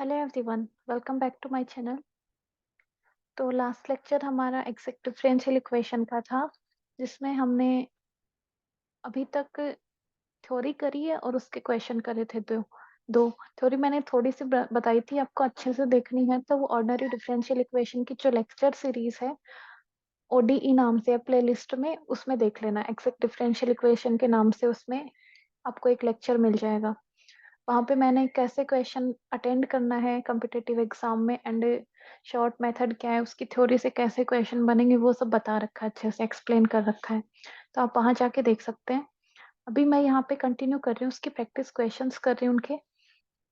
Hello everyone, welcome back to my channel. तो last lecture हमारा exact differential equation का था, जिसमें हमने अभी तक थ्योरी करी है और उसके क्वेश्चन करे थे। दो दो थ्योरी मैंने थोड़ी सी बताई थी, आपको अच्छे से देखनी है तो वो ऑर्डिनरी डिफरेंशियल इक्वेशन की जो लेक्चर सीरीज है ओडीई नाम से प्ले लिस्ट में, उसमें देख लेना। एग्जैक्ट डिफरेंशियल इक्वेशन के नाम से उसमें आपको एक लेक्चर मिल जाएगा। वहाँ पे मैंने कैसे क्वेश्चन अटेंड करना है कम्पिटिटिव एग्जाम में एंड शॉर्ट मेथड क्या है, उसकी थ्योरी से कैसे क्वेश्चन बनेंगे, वो सब बता रखा है, अच्छे से एक्सप्लेन कर रखा है। तो आप वहाँ जाके देख सकते हैं। अभी मैं यहाँ पे कंटिन्यू कर रही हूँ, उसकी प्रैक्टिस क्वेश्चंस कर रही हूँ उनके।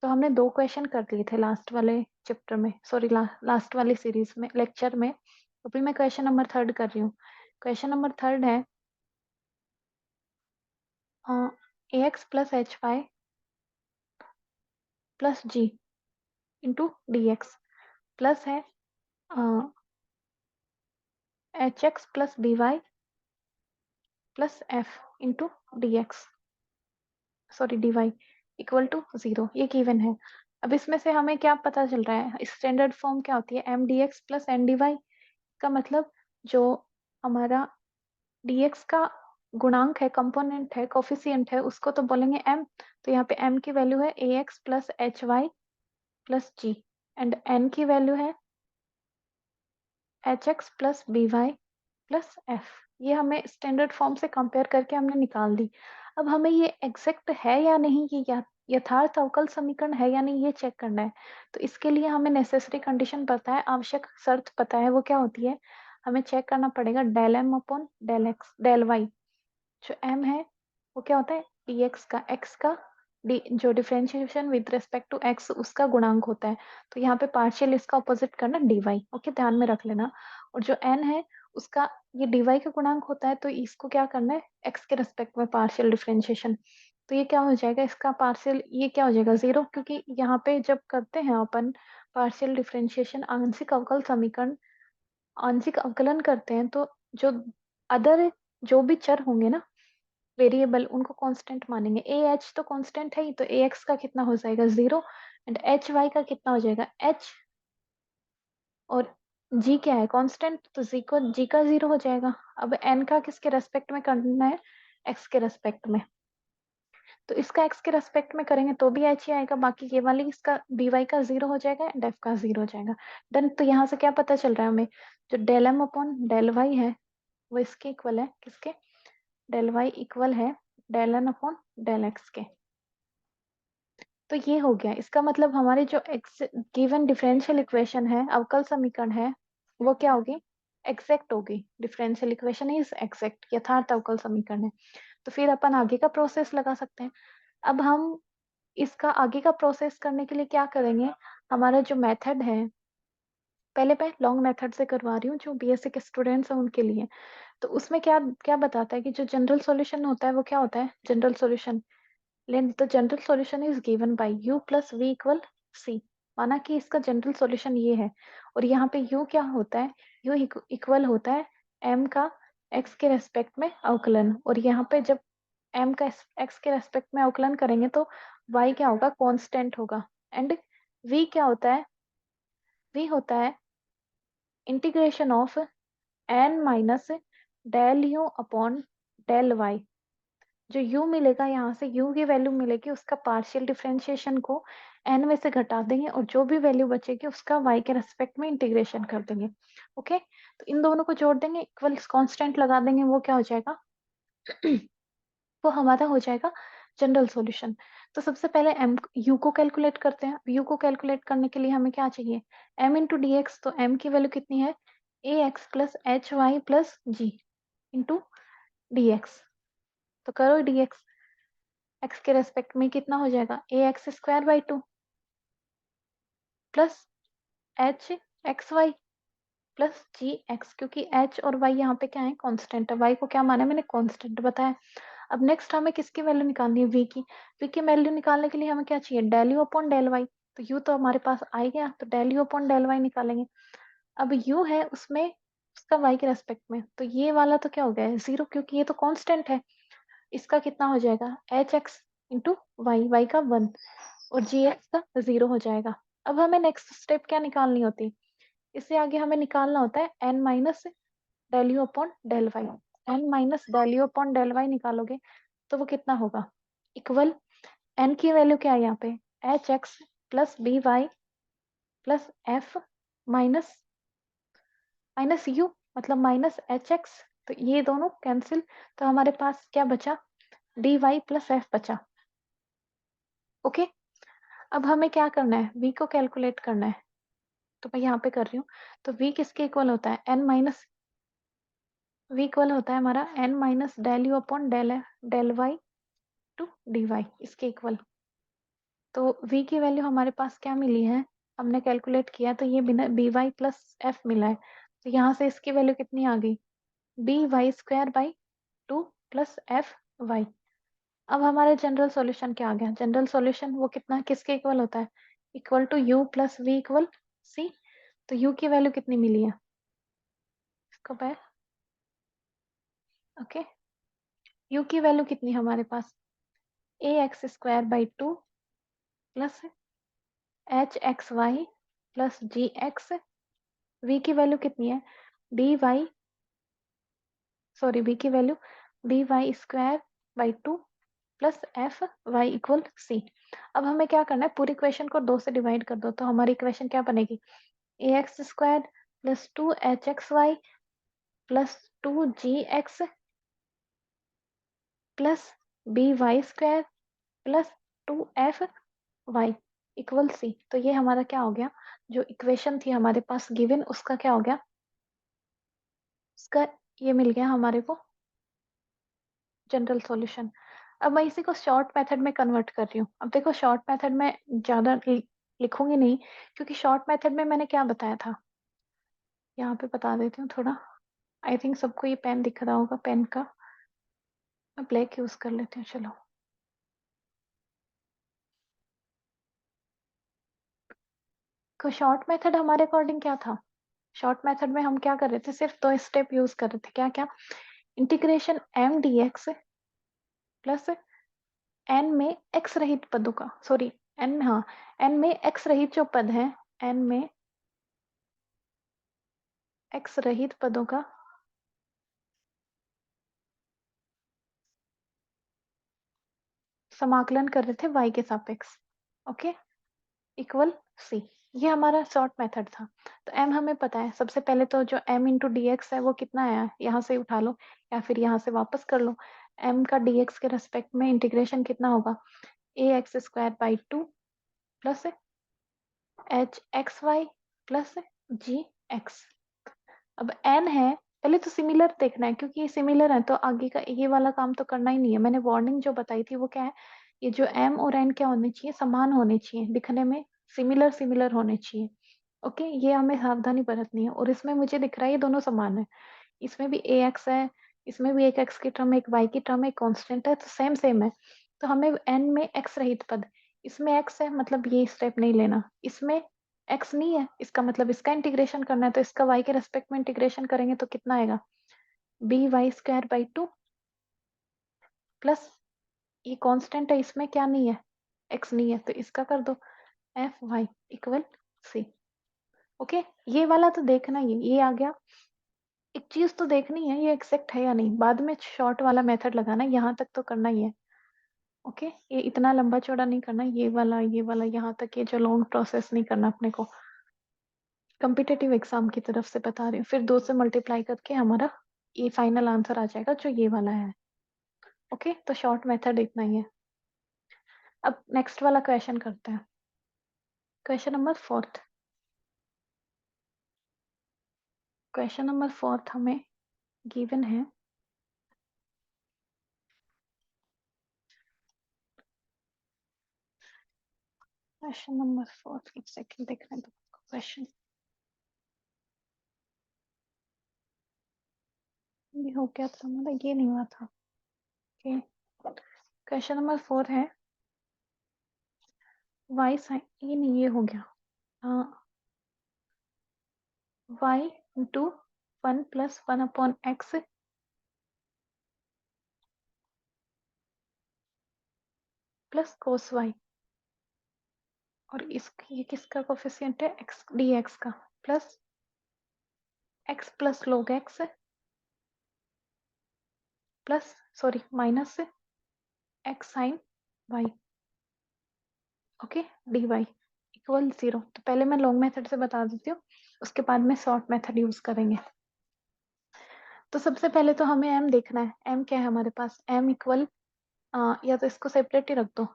तो हमने दो क्वेश्चन कर लिए थे लास्ट वाले चैप्टर में, सॉरी लास्ट वाली सीरीज में, लेक्चर में। अभी मैं क्वेश्चन नंबर थर्ड कर रही हूँ। क्वेश्चन नंबर थर्ड है a x plus h y plus g into d x plus है h x plus d Y plus f into d x, sorry d y equal to 0। ये given है। अब इसमें से हमें क्या पता चल रहा है, स्टैंडर्ड फॉर्म क्या होती है, M D x plus N D Y. का मतलब जो हमारा डी एक्स का गुणांक है, कंपोनेंट है, कोफिशिएंट है, उसको तो बोलेंगे एम। तो यहाँ पे एम की वैल्यू है a x plus h y plus g and n की वैल्यू है h x plus B Y plus f. ये हमें स्टैंडर्ड फॉर्म से कंपेयर करके हमने निकाल दी। अब हमें ये एग्जैक्ट है या नहीं, ये यथार्थ अवकल समीकरण है या नहीं, ये चेक करना है। तो इसके लिए हमें नेसेसरी कंडीशन पता है, आवश्यक शर्त पता है, वो क्या होती है, हमें चेक करना पड़ेगा del M upon del X del Y. जो एम है वो क्या होता है, डी एक्स का, एक्स का डी, जो differentiation with respect to X उसका गुणांक होता है। तो यहाँ पे पार्शियल इसका ऑपोजिट करना डी वाई, ओके, ध्यान में रख लेना। और जो एन है उसका, ये डी वाई का गुणांक होता है, तो इसको क्या करना है, एक्स के रिस्पेक्ट में पार्शियल डिफरेंशिएशन। तो ये क्या हो जाएगा, इसका पार्शियल, ये क्या हो जाएगा 0, क्योंकि यहाँ पे जब करते हैं अपन पार्शियल डिफरेंशिएशन, आंशिक अवकल समीकरण, आंशिक अवकलन करते हैं, तो जो अदर जो भी चर होंगे ना, वेरिएबल, उनको कांस्टेंट मानेंगे। ए एच तो कांस्टेंट है ही, तो ए एक्स का कितना हो जाएगा 0 एंड एच वाई का कितना हो जाएगा एच, और जी क्या है कांस्टेंट, तो जी का 0 हो जाएगा। अब एन का किसके रेस्पेक्ट में करना है, एक्स के रेस्पेक्ट में। तो इसका एक्स के रेस्पेक्ट में करेंगे तो भी एच ही आएगा, बाकी ये वाली इसका डी वाई का 0 हो जाएगा एंड एफ का 0 हो जाएगा। डन। तो यहाँ से क्या पता चल रहा है हमें, जो del M upon del Y है वो इसके इक्वल है, किसके, डेल वाई इक्वल है del N upon del x के। तो ये हो गया, इसका मतलब हमारी जो गिवन डिफरेंशियल इक्वेशन है, अवकल समीकरण है, वो क्या होगी, एग्जैक्ट होगी। डिफरेंशियल इक्वेशन इज एग्जैक्ट, यथार्थ अवकल समीकरण है। तो फिर अपन आगे का प्रोसेस लगा सकते हैं। अब हम इसका आगे का प्रोसेस करने के लिए क्या करेंगे, हमारा जो मेथड है, पहले मैं लॉन्ग मेथड से करवा रही हूँ, जो बीएससी के स्टूडेंट्स हैं उनके लिए। तो उसमें क्या क्या बताता है कि जो जनरल सॉल्यूशन होता है वो क्या होता है, general solution, let the general solution is given by u plus v equal c। माना कि इसका जनरल सॉल्यूशन ये है, और यहाँ पे u क्या होता है, u इक्वल होता है m का x के रेस्पेक्ट में अवकलन, और यहाँ पे जब m का x के रेस्पेक्ट में अवकलन करेंगे तो y क्या होगा, कांस्टेंट होगा। एंड v क्या होता है, v होता है integration of n minus del u upon del y। जो u मिलेगा, यहाँ से u की वैल्यू मिलेगी, उसका पार्शियल डिफरेंशिएशन को n में से घटा देंगे, और जो भी वैल्यू बचेगी उसका y के रेस्पेक्ट में इंटीग्रेशन कर देंगे। ओके, तो इन दोनों को जोड़ देंगे, इक्वल कांस्टेंट लगा देंगे, वो क्या हो जाएगा वो हमारा हो जाएगा जनरल सॉल्यूशन। तो सबसे पहले m u को कैलकुलेट करते हैं। u को कैलकुलेट करने के लिए हमें क्या चाहिए, m इंटू डी एक्स। तो m की वैल्यू कितनी है, a x plus h y plus g into d x. तो करो डी एक्स, एक्स के रेस्पेक्ट में कितना हो जाएगा, a x square by 2 plus h x y plus g x, क्योंकि एच और वाई यहाँ पे क्या है, कांस्टेंट है। वाई को क्या माना है मैंने, कांस्टेंट बताया। अब नेक्स्ट हमें किसकी वैल्यू निकालनी है, वी की। वी की वैल्यू निकालने के लिए हमें क्या चाहिए, del you upon del Y. तो यू तो हमारे पास आ ही गया, तो del you upon del Y निकालेंगे। अब यू है उसमें, उसका वाई के रेस्पेक्ट में, तो ये वाला तो क्या हो गया है 0, क्योंकि ये तो कांस्टेंट है। इसका कितना हो जाएगा, H X into Y, Y का 1 और जी एक्स का 0 हो जाएगा। अब हमें नेक्स्ट स्टेप क्या निकालनी होती है? इससे आगे हमें निकालना होता है n minus del you upon del Y. n minus del you upon del Y निकालोगे तो वो कितना होगा? इक्वल n की वैल्यू क्या है यहाँ पे? H x plus B Y plus F minus minus U, मतलब माइनस एच एक्स। तो ये दोनों कैंसिल, तो हमारे पास क्या बचा? डी वाई प्लस एफ बचा। ओके, अब हमें क्या करना है? v को कैलकुलेट करना है, तो मैं यहाँ पे कर रही हूँ। तो v किसके इक्वल होता है? n माइनस, v इक्वल होता है हमारा n minus del you upon del Y to D Y, इसके इक्वल। तो v की वैल्यू हमारे पास क्या मिली है? हमने कैलकुलेट किया तो ये बिना बी वाई प्लस एफ मिला है। तो यहाँ से इसकी वैल्यू कितनी आ गई? B Y square by two plus F Y. अब हमारे जनरल सॉल्यूशन क्या आ गया? जनरल सॉल्यूशन वो कितना किसके इक्वल होता है? Equal to u plus v equal c। तो u की वैल्यू कितनी मिली है? इसको बाय, ओके, u की वैल्यू कितनी है हमारे पास? A x square by two plus h x y plus g x. v की वैल्यू कितनी है? डी वाई, सॉरी, v की value d y square by two plus F y equal c. अब हमें क्या करना है? पूरी इक्वेशन को 2 से डिवाइड कर दो, तो हमारी इक्वेशन क्या बनेगी? A x square plus two h x y plus two g x plus B Y square plus two f y equal c. तो ये हमारा क्या हो गया? जो इक्वेशन थी हमारे पास गिवन, उसका क्या हो गया? उसका ये मिल गया हमारे को जनरल सॉल्यूशन। अब मैं इसी को शॉर्ट मेथड में कन्वर्ट कर रही हूँ। अब देखो, शॉर्ट मेथड में ज़्यादा लिखूंगी नहीं, क्योंकि शॉर्ट मेथड में मैंने क्या बताया था, यहाँ पे बता देती हूँ थोड़ा। आई थिंक सबको ये पेन दिख रहा होगा, पेन का मैं ब्लैक यूज कर लेती हूँ, चलो। तो शॉर्ट मेथड हमारे अकॉर्डिंग क्या था? शॉर्ट मेथड में हम क्या कर रहे थे? सिर्फ 2 स्टेप यूज कर रहे थे। क्या क्या? Integration M D x plus N में एक्स रहित पदों का, सॉरी, एन, हाँ, एन में एक्स रहित जो पद है, एन में एक्स रहित पदों का समाकलन कर रहे थे y के सापेक्ष। Okay, equal c. ये हमारा शॉर्ट मेथड था। तो m हमें पता है। सबसे पहले तो जो m इंटू डी एक्स है वो कितना आया, यहाँ से उठा लो या फिर यहाँ से वापस कर लो। m का dx के रेस्पेक्ट में इंटीग्रेशन कितना होगा? A x square by two plus h x y plus g x. अब n है, पहले तो सिमिलर देखना है, क्योंकि ये सिमिलर है तो आगे का ये वाला काम तो करना ही नहीं है। मैंने वार्निंग जो बताई थी वो क्या है? ये जो m और n क्या होने चाहिए? समान होने चाहिए, दिखने में सिमिलर सिमिलर होने चाहिए। ओके, ये हमें सावधानी बरतनी है। और इसमें मुझे दिख रहा है ये दोनों समान है। इसमें भी ए एक्स है, इसमें भी एक एक्स की टर्म, एक वाई की टर्म, एक कांस्टेंट है, तो सेम सेम है। तो हमें n में एक्स रहित पद, इसमें एक्स है मतलब ये स्टेप नहीं लेना, इसमें एक्स नहीं है इसका मतलब इसका इंटीग्रेशन करना है, तो इसका y के रेस्पेक्ट में इंटीग्रेशन करेंगे तो कितना आएगा? B Y square by two plus, ये कांस्टेंट है, इसमें क्या नहीं है? एक्स नहीं है, तो इसका कर दो f y equal c. Okay, ये वाला तो देखना ही है, ये आ गया। एक चीज तो देखनी है, ये एक्सेक्ट है या नहीं, बाद में शॉर्ट वाला मेथड लगाना है, यहाँ तक तो करना ही है। ओके, ये इतना लंबा चौड़ा नहीं करना, ये वाला यहाँ तक, ये जो लॉन्ग प्रोसेस नहीं करना अपने को। कम्पिटेटिव एग्जाम की तरफ से बता रही हूँ। फिर 2 से मल्टीप्लाई करके हमारा ये फाइनल आंसर आ जाएगा जो ये वाला है। ओके, तो शॉर्ट मेथड इतना ही है। अब नेक्स्ट वाला क्वेश्चन करते हैं। Question number fourth. Question number fourth हमें गिवन है। क्वेश्चन नंबर फोर्थ, एक सेकंड देखने दो क्वेश्चन। ये हो गया था हमारा, ये नहीं हुआ था। ओके, क्वेश्चन नंबर 4 है y साइन, ये नहीं, ये हो गया। हाँ, y into 1 plus 1 upon x plus cos y और ये किसका कोफिशिएंट है? एक्स डी एक्स का, plus x plus log x plus sorry minus x sine y, okay, d y equal 0। तो पहले मैं लॉन्ग मेथड से बता देती हूँ, उसके बाद में शॉर्ट मेथड यूज करेंगे। तो सबसे पहले तो हमें m देखना है, m क्या है हमारे पास, m इक्वल या तो इसको सेपरेट ही रख दो,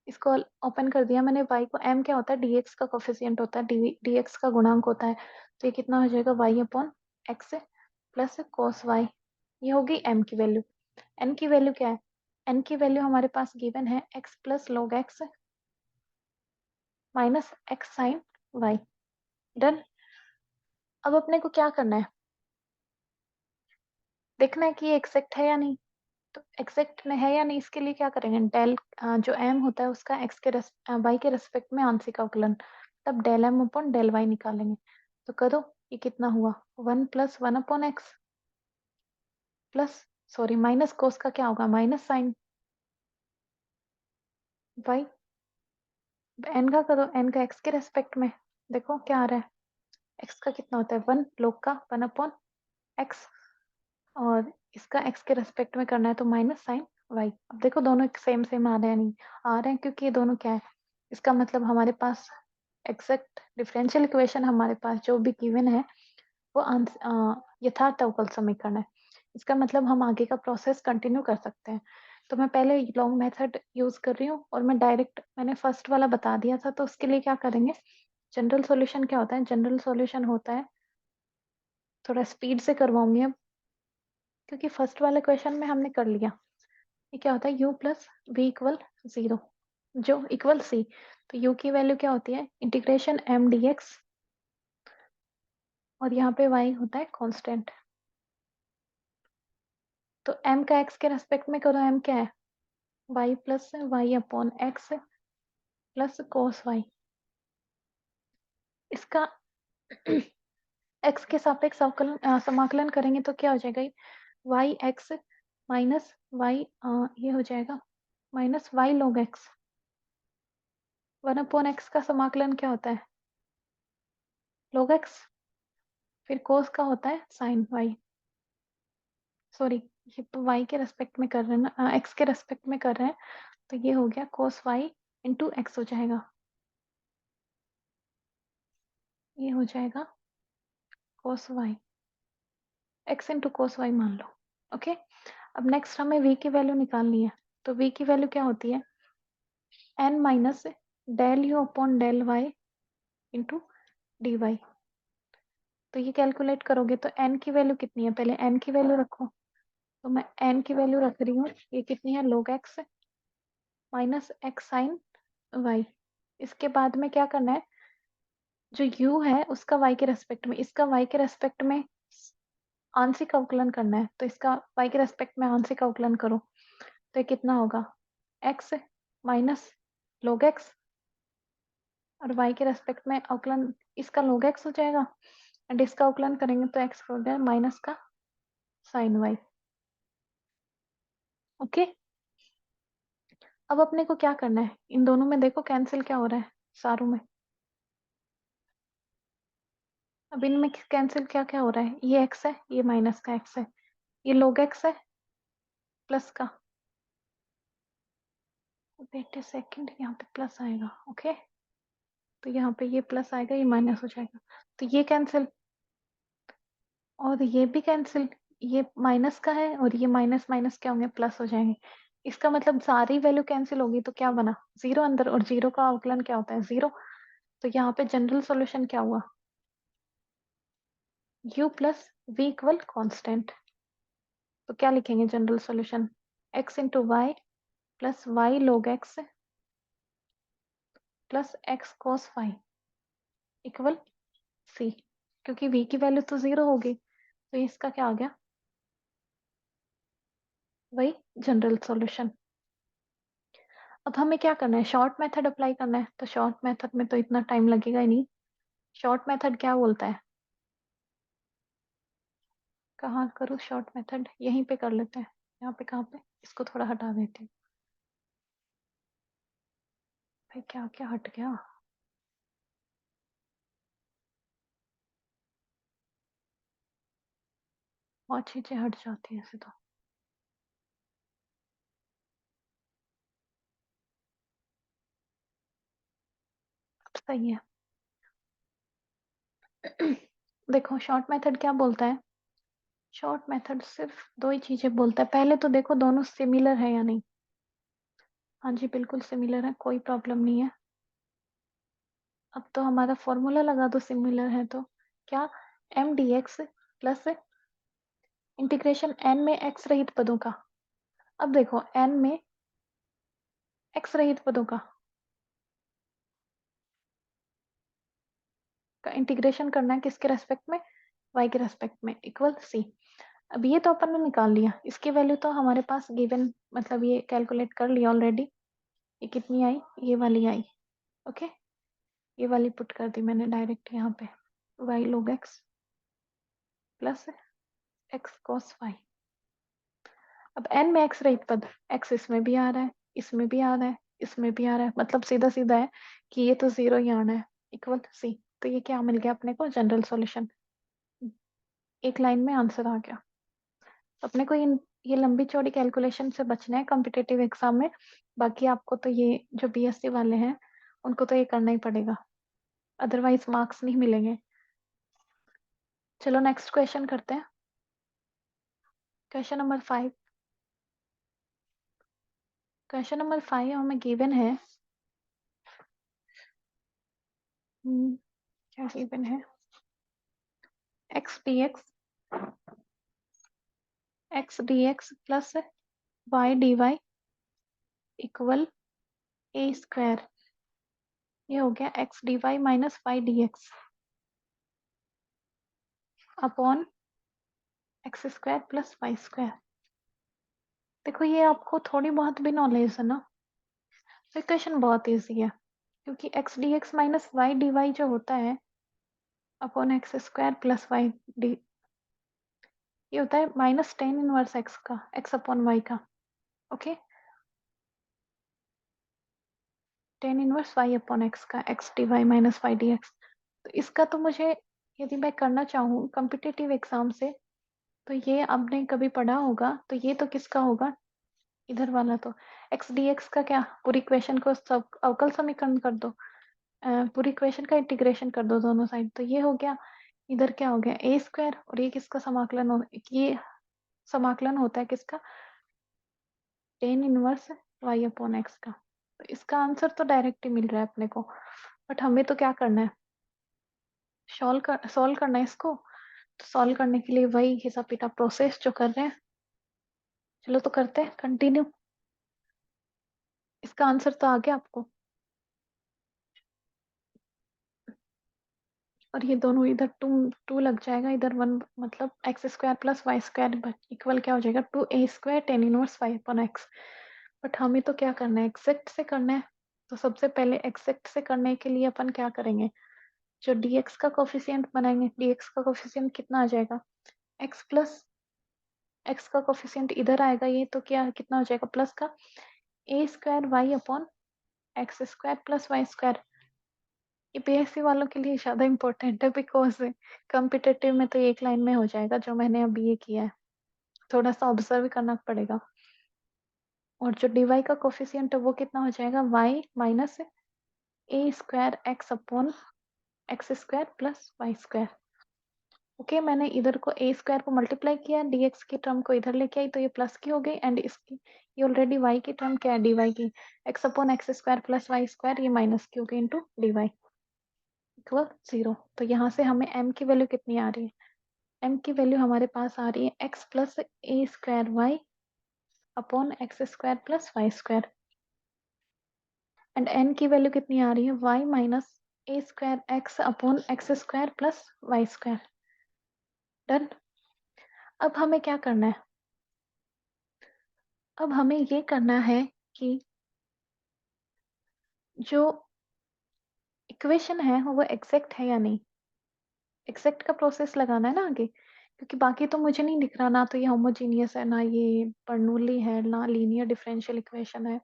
इसको ओपन कर दिया मैंने, y को, m क्या होता है, dx का कोफिशिएंट होता है, dx का गुणांक होता है, तो ये कितना हो जाएगा, y upon x plus cos y, ये होगी m की वैल्यू। n की वैल्यू क्या है, n की वैल्यू हमारे पास गिवन है x plus log x minus x sine y, done. अब अपने को क्या करना है, देखना है कि ये एक्सेक्ट है या नहीं। तो एक्सेक्ट है या नहीं, इसके लिए क्या करेंगे, डेल जो m होता है उसका x के y के रेस्पेक्ट में आंशिक अवकलन, तब del m upon del y निकालेंगे। तो करो, ये कितना हुआ, 1 plus 1 upon x plus sorry minus cos का क्या होगा, माइनस साइन y, n का करो, n का x के रेस्पेक्ट में, देखो क्या आ रहा है, x का कितना होता है 1, log का 1 अपॉन x, और इसका x के रेस्पेक्ट में करना है तो माइनस साइन y। अब देखो दोनों सेम सेम आ रहे हैं, नहीं आ रहे हैं क्योंकि ये दोनों क्या है, इसका मतलब हमारे पास एग्जैक्ट डिफरेंशियल इक्वेशन हमारे पास जो भी गिवन है वो यथार्थ अवकल समीकरण है। इसका मतलब हम आगे का प्रोसेस कंटिन्यू कर सकते हैं। तो मैं पहले लॉन्ग मेथड यूज कर रही हूँ और मैं डायरेक्ट, मैंने फर्स्ट वाला बता दिया था, तो उसके लिए क्या करेंगे, जनरल सॉल्यूशन क्या होता है, जनरल सॉल्यूशन होता है, थोड़ा स्पीड से करवाऊंगी अब, क्योंकि फर्स्ट वाले क्वेश्चन में हमने कर लिया। ये क्या होता है, u प्लस वी इक्वल 0 जो इक्वल c, तो u की वैल्यू क्या होती है, इंटीग्रेशन m dx, और यहाँ पे y होता है कांस्टेंट। तो m का x के रेस्पेक्ट में करो, m क्या है, y plus y upon x plus cos y, इसका x के सापेक्ष समाकलन करेंगे तो क्या हो जाएगा, y x माइनस वाई, ये हो जाएगा minus y log x, 1 upon x का समाकलन क्या होता है, log x, फिर कोस का होता है साइन y, सॉरी ये तो y के रेस्पेक्ट में कर रहे हैं ना, x के रेस्पेक्ट में कर रहे हैं, तो ये हो गया कोस y इंटू एक्स हो जाएगा, ये हो जाएगा कोस y, x into cos y मान लो, ओके। अब नेक्स्ट हमें v की वैल्यू निकालनी है, तो v की वैल्यू क्या होती है, n minus del you upon del y into d y. तो ये कैलकुलेट करोगे तो n की वैल्यू कितनी है, पहले n की वैल्यू रखो, तो मैं n की वैल्यू रख रही हूँ, ये कितनी है, log x minus x sine y। इसके बाद में क्या करना है, जो u है उसका y के रेस्पेक्ट में, इसका y के रेस्पेक्ट में आंशिक अवकलन करना है, तो इसका y के रेस्पेक्ट में आंशिक अवकलन करो, तो ये कितना होगा, x माइनस log x, और y के रेस्पेक्ट में अवकलन, इसका log x हो जाएगा, एंड इसका अवकलन करेंगे तो x हो जाएगा माइनस का साइन y, ओके। अब अपने को क्या करना है, इन दोनों में देखो कैंसिल क्या हो रहा है, सारों में, अब इनमें कैंसिल क्या क्या हो रहा है, ये x है, ये माइनस का x है, ये log x है प्लस का, वेट ए सेकंड, यहाँ पे प्लस आएगा, ओके, तो यहाँ पे ये प्लस आएगा, ये माइनस हो जाएगा, तो ये कैंसिल, और ये भी कैंसिल, ये माइनस का है और ये माइनस माइनस क्या होंगे, प्लस हो जाएंगे। इसका मतलब सारी वैल्यू कैंसिल होगी तो क्या बना, जीरो अंदर, और जीरो का अवकलन क्या होता है, जीरो। तो यहाँ पे जनरल सॉल्यूशन क्या हुआ, u plus v equal constant. तो क्या लिखेंगे general solution, x into y plus y log x plus x cos y equal c, क्योंकि v की वैल्यू तो जीरो होगी, तो इसका क्या आ गया, वही जनरल सॉल्यूशन। अब हमें क्या करना है, शॉर्ट मेथड अप्लाई करना है, तो शॉर्ट मेथड में तो इतना टाइम लगेगा ही नहीं। शॉर्ट मेथड क्या बोलता है, कहाँ करूँ शॉर्ट मेथड, यहीं पे कर लेते हैं, यहाँ पे कहाँ पे, इसको थोड़ा हटा देती हूँ, भाई क्या-क्या हट गया? बहुत चीज़ें हट जाती हैं ऐसे तो। सही है। देखो शॉर्ट मेथड क्या बोलता है? शॉर्ट मेथड सिर्फ़ 2 ही चीज़ें बोलता है। पहले तो देखो दोनों सिमिलर है या नहीं? हाँ जी, बिल्कुल सिमिलर है, कोई प्रॉब्लम नहीं है। अब तो हमारा फ़ॉर्मूला लगा दो सिमिलर है तो। क्या? mdx प्लस इंटीग्रेशन n में x रहित पदों का। अब देखो n में x रहित पदों का इंटीग्रेशन करना है किसके रेस्पेक्ट में? y के रेस्पेक्ट में इक्वल c। अब ये तो अपन ने निकाल लिया, इसकी वैल्यू तो हमारे पास गिवन मतलब ये कैलकुलेट कर लिया ऑलरेडी। ये कितनी आई? ये वाली आई। ओके, ये वाली पुट कर दी मैंने डायरेक्ट यहाँ पे। y log x plus x cos y। अब n में x रहित पद, x इसमें भी आ रहा है, इसमें भी आ रहा है, इसमें भी आ रहा है, मतलब सीधा सीधा है कि ये तो जीरो ही आना है इक्वल c। तो ये क्या मिल गया अपने को? General solution. एक लाइन में आंसर आ गया। अपने को ये लंबी चौड़ी कैलकुलेशन से बचना है कॉम्पिटिटिव एग्जाम में। बाकी आपको तो ये जो बीएससी वाले हैं उनको तो ये करना ही पड़ेगा, अदरवाइज मार्क्स नहीं मिलेंगे। चलो नेक्स्ट क्वेश्चन करते हैं। Question number 5। क्वेश्चन नंबर 5 हमें गिवन है। क्या गिवन है? x dx x dx plus y dy equal a square. ये हो गया x dy minus y dx upon x square plus y square. देखो ये आपको थोड़ी बहुत भी नॉलेज है ना, तो क्वेश्चन बहुत इजी है, क्योंकि x d x minus y d y जो होता है upon x square plus y d, ये होता है माइनस टेन इनवर्स एक्स का, एक्स अपॉन वाई का। Okay, tan inverse y upon x का, x d y minus y d x. तो इसका तो मुझे, यदि मैं करना चाहूँ कम्पिटिटिव एग्जाम से, तो ये आपने कभी पढ़ा होगा, तो ये तो किसका होगा? इधर वाला तो एक्स डी एक्स का क्या, पूरी इक्वेशन को सब अवकल समीकरण कर दो, पूरी इक्वेशन का इंटीग्रेशन कर दो दोनों साइड, तो ये हो गया। इधर क्या हो गया? ए स्क्वायर, और ये किसका समाकलन हो, ये समाकलन होता है किसका? Tan inverse y upon x का। तो इसका आंसर तो डायरेक्ट ही मिल रहा है अपने को, बट हमें तो क्या करना है? सॉल्व करना है इसको। तो सॉल्व करने के लिए वही हिसाब किताब प्रोसेस जो कर रहे हैं, चलो तो करते हैं कंटिन्यू। इसका आंसर तो आ गया आपको, और ये दोनों इधर टू टू लग जाएगा, इधर वन, मतलब x square plus y square equal क्या हो जाएगा? Two a square ten inverse y upon x. But हमें तो क्या करना है? एग्जैक्ट से करना है। तो सबसे पहले एग्जैक्ट से करने के लिए अपन क्या करेंगे? जो dx का कोफिशिएंट बनाएंगे, dx का कोफिशिएंट कितना आ जाएगा? x प्लस x का कोफिशिएंट इधर आएगा, ये तो क्या कितना हो जाएगा? प्लस का a square y upon x square plus y square. ये पीएससी वालों के लिए ज़्यादा इम्पोर्टेंट है, बिकॉज कॉम्पिटिटिव में तो एक लाइन में हो जाएगा जो मैंने अभी ये किया है, थोड़ा सा ऑब्जर्व करना पड़ेगा। और जो dy का कोफिशिएंट है वो कितना हो जाएगा? y minus a square x upon x square plus y square. Okay, मैंने इधर को ए स्क्वायर को मल्टीप्लाई किया, dx की टर्म को इधर लेके आई तो ये प्लस की हो गई, एंड इसकी ये ऑलरेडी y की टर्म क्या है? dy की, x upon x square plus y square, ये माइनस की हो गई इंटू dy इक्वल जीरो। तो यहाँ से हमें m की वैल्यू कितनी आ रही है? m की वैल्यू हमारे पास आ रही है x plus a square y upon x square plus y square, and n की वैल्यू कितनी आ रही है? y minus a square x upon x square plus y square. Done. अब हमें क्या करना है? अब हमें ये करना है कि जो इक्वेशन है वो एग्जैक्ट है या नहीं। एग्जैक्ट का प्रोसेस लगाना है ना आगे, क्योंकि बाकी तो मुझे नहीं दिख रहा, ना तो ये होमोजीनियस है, ना ये बर्नौली है, ना लीनियर डिफरेंशियल इक्वेशन है।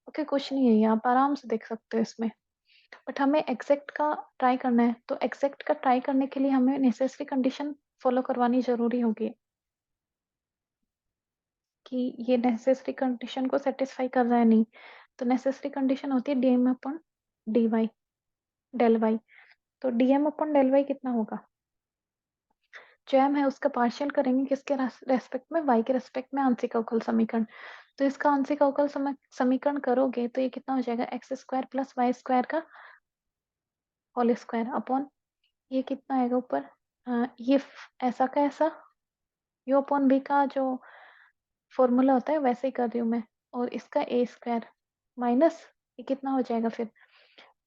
ओके, कुछ नहीं है ये, आप आराम से देख सकते हो इसमें। बट हमें एग्जैक्ट का ट्राई करना है, तो एग्जैक्ट का ट्राई करने के लिए हमें नेसेसरी कंडीशन फॉलो करवानी ज़रूरी होगी कि ये नेसेसरी कंडीशन को सैटिस्फाई कर रहा है नहीं। तो नेसेसरी कंडीशन होती है dm upon d y, del Y. तो डीएम अपॉन डेल वाई कितना होगा? जो एम है उसका पार्शियल करेंगे किसके रेस्पेक्ट में? वाई के रेस्पेक्ट में आंशिक अवकल समीकरण। तो इसका आंशिक अवकल समीकरण करोगे तो ये कितना हो जाएगा? X square plus y square का होल स्क्वायर अपॉन ये कितना आएगा ऊपर? ये ऐसा का ऐसा यू अपॉन बी का जो फॉर्मूला होता है वैसे ही कर रही हूँ मैं, और इसका ए स्क्वायर माइनस ये कितना हो जाएगा फिर?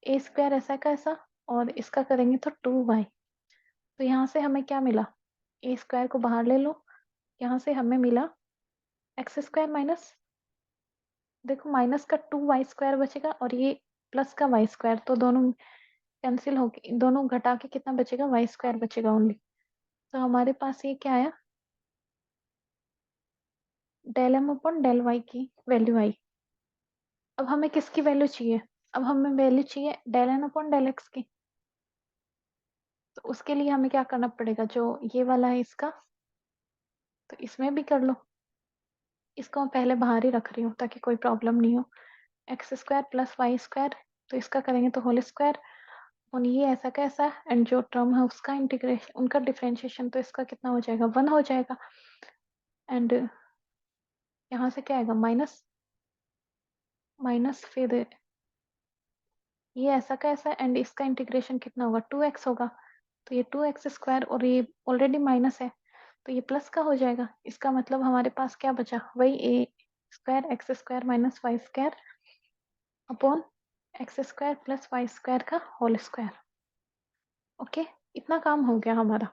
ए स्क्वायर ऐसा का ऐसा, और इसका करेंगे तो 2y। तो यहाँ से हमें क्या मिला? ए स्क्वायर को बाहर ले लो, यहाँ से हमें मिला एक्स स्क्वायर माइनस, देखो माइनस का 2y स्क्वायर बचेगा और ये प्लस का y स्क्वायर, तो दोनों कैंसिल हो गए, दोनों घटा के कितना बचेगा? y स्क्वायर बचेगा ओनली। तो हमारे पास ये क्या आया? Del M upon del y की वैल्यू आई। अब हमें किसकी वैल्यू चाहिए? अब हमें वैल्यू चाहिए del N upon del x की। तो उसके लिए हमें क्या करना पड़ेगा? जो ये वाला है इसका, तो इसमें भी कर लो। इसको मैं पहले बाहर ही रख रही हूँ ताकि कोई प्रॉब्लम नहीं हो। X square plus y square, तो इसका करेंगे तो होल स्क्वायर, और ये ऐसा कैसा, एंड जो टर्म है उसका इंटीग्रेशन, उनका डिफरेंशिएशन, तो इसका कितना हो जाएगा? 1 हो जाएगा। एंड यहाँ से क्या आएगा? माइनस माइनस, फिर ये ऐसा का ऐसा, एंड इसका इंटीग्रेशन कितना होगा? 2x होगा। तो ये 2x स्क्वायर, और ये ऑलरेडी माइनस है तो ये प्लस का हो जाएगा। इसका मतलब हमारे पास क्या बचा? वही a square x square minus y square upon x square plus y square का होल स्क्वायर। ओके, इतना काम हो गया हमारा।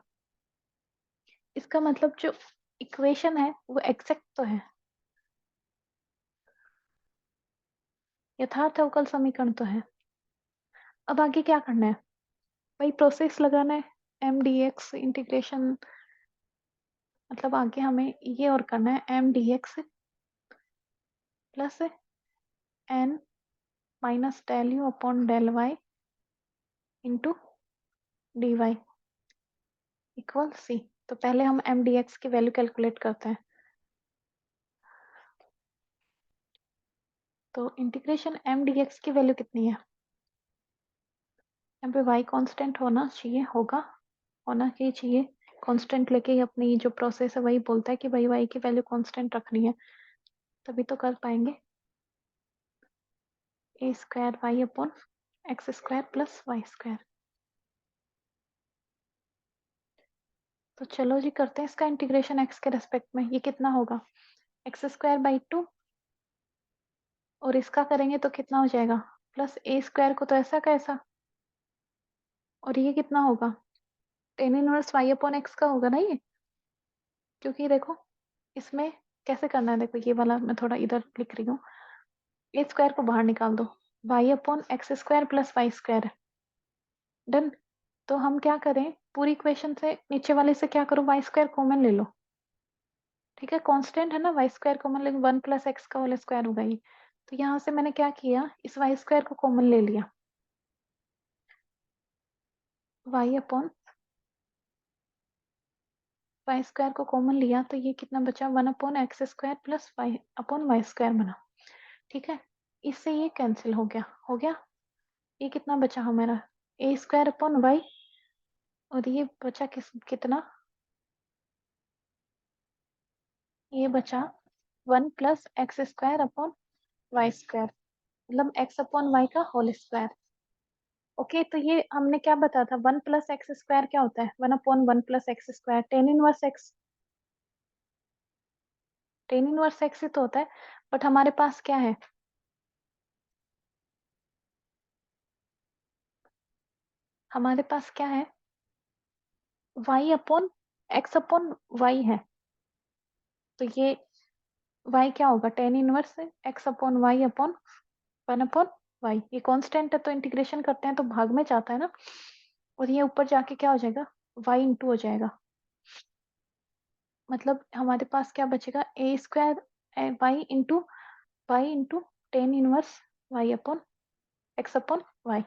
इसका मतलब जो इक्वेशन है वो एग्जैक्ट तो है, यथार्थ अवकल समीकरण तो है। अब आगे क्या करना है? वही प्रोसेस लगाना है, एम डी एक्स इंटीग्रेशन, मतलब आगे हमें ये और करना है, M D x plus n minus del you upon del y into d y equal c. तो पहले हम एम डी एक्स की वैल्यू कैलकुलेट करते हैं। तो इंटीग्रेशन एम डी एक्स की वैल्यू कितनी है? यहाँ पे y कांस्टेंट होना चाहिए, होना ही चाहिए। कांस्टेंट लेके ही अपनी जो प्रोसेस है वही बोलता है कि भाई y की वैल्यू कांस्टेंट रखनी है, तभी तो कर पाएंगे। A square y upon x square plus y square. तो चलो जी करते हैं इसका इंटीग्रेशन x के रेस्पेक्ट में। ये कितना होगा? एक्स स्क्वायर बाई 2, और इसका करेंगे तो कितना हो जाएगा? प्लस ए स्क्वायर को तो ऐसा का ऐसा, और ये कितना होगा? Tan inverse y upon x का होगा ना ये, क्योंकि देखो इसमें कैसे करना है, देखो ये वाला मैं थोड़ा इधर लिख रही हूँ। ए स्क्वायर को बाहर निकाल दो, y upon x square plus y square, done. तो हम क्या करें, पूरी इक्वेशन से नीचे वाले से क्या करो? वाई स्क्वायर कॉमन ले लो, ठीक है, कांस्टेंट है ना, वाई स्क्वायर कॉमन ले, 1 प्लस एक्स का होल स्क्वायर होगा ये। तो यहाँ से मैंने क्या किया, इस वाई स्क्वायर को कॉमन ले लिया, वाई अपॉन वाई स्क्वायर को कॉमन लिया, तो ये कितना बचा? 1 upon x square plus y upon y square बना, ठीक है। इससे ये कैंसिल हो गया। ये कितना बचा हमारा? ए स्क्वायर अपॉन वाई, और ये बचा कितना? ये बचा 1 plus x square upon y square, मतलब एक्स अपॉन वाई का होल स्क्वायर। ओके, तो ये हमने क्या बताया था? 1 प्लस एक्स स्क्वायर क्या होता है? 1 upon 1 plus x square, ten inverse x, tan inverse x ही तो होता है। बट हमारे पास क्या है? हमारे पास क्या है? Y upon x upon y है, तो ये वाई क्या होगा? Tan inverse x upon y upon 1 upon y. ये कांस्टेंट है तो इंटीग्रेशन करते हैं तो भाग में जाता है ना, और ये ऊपर जाके क्या हो जाएगा? वाई इंटू हो जाएगा। मतलब हमारे पास क्या बचेगा? A square y into tan inverse y upon x upon y.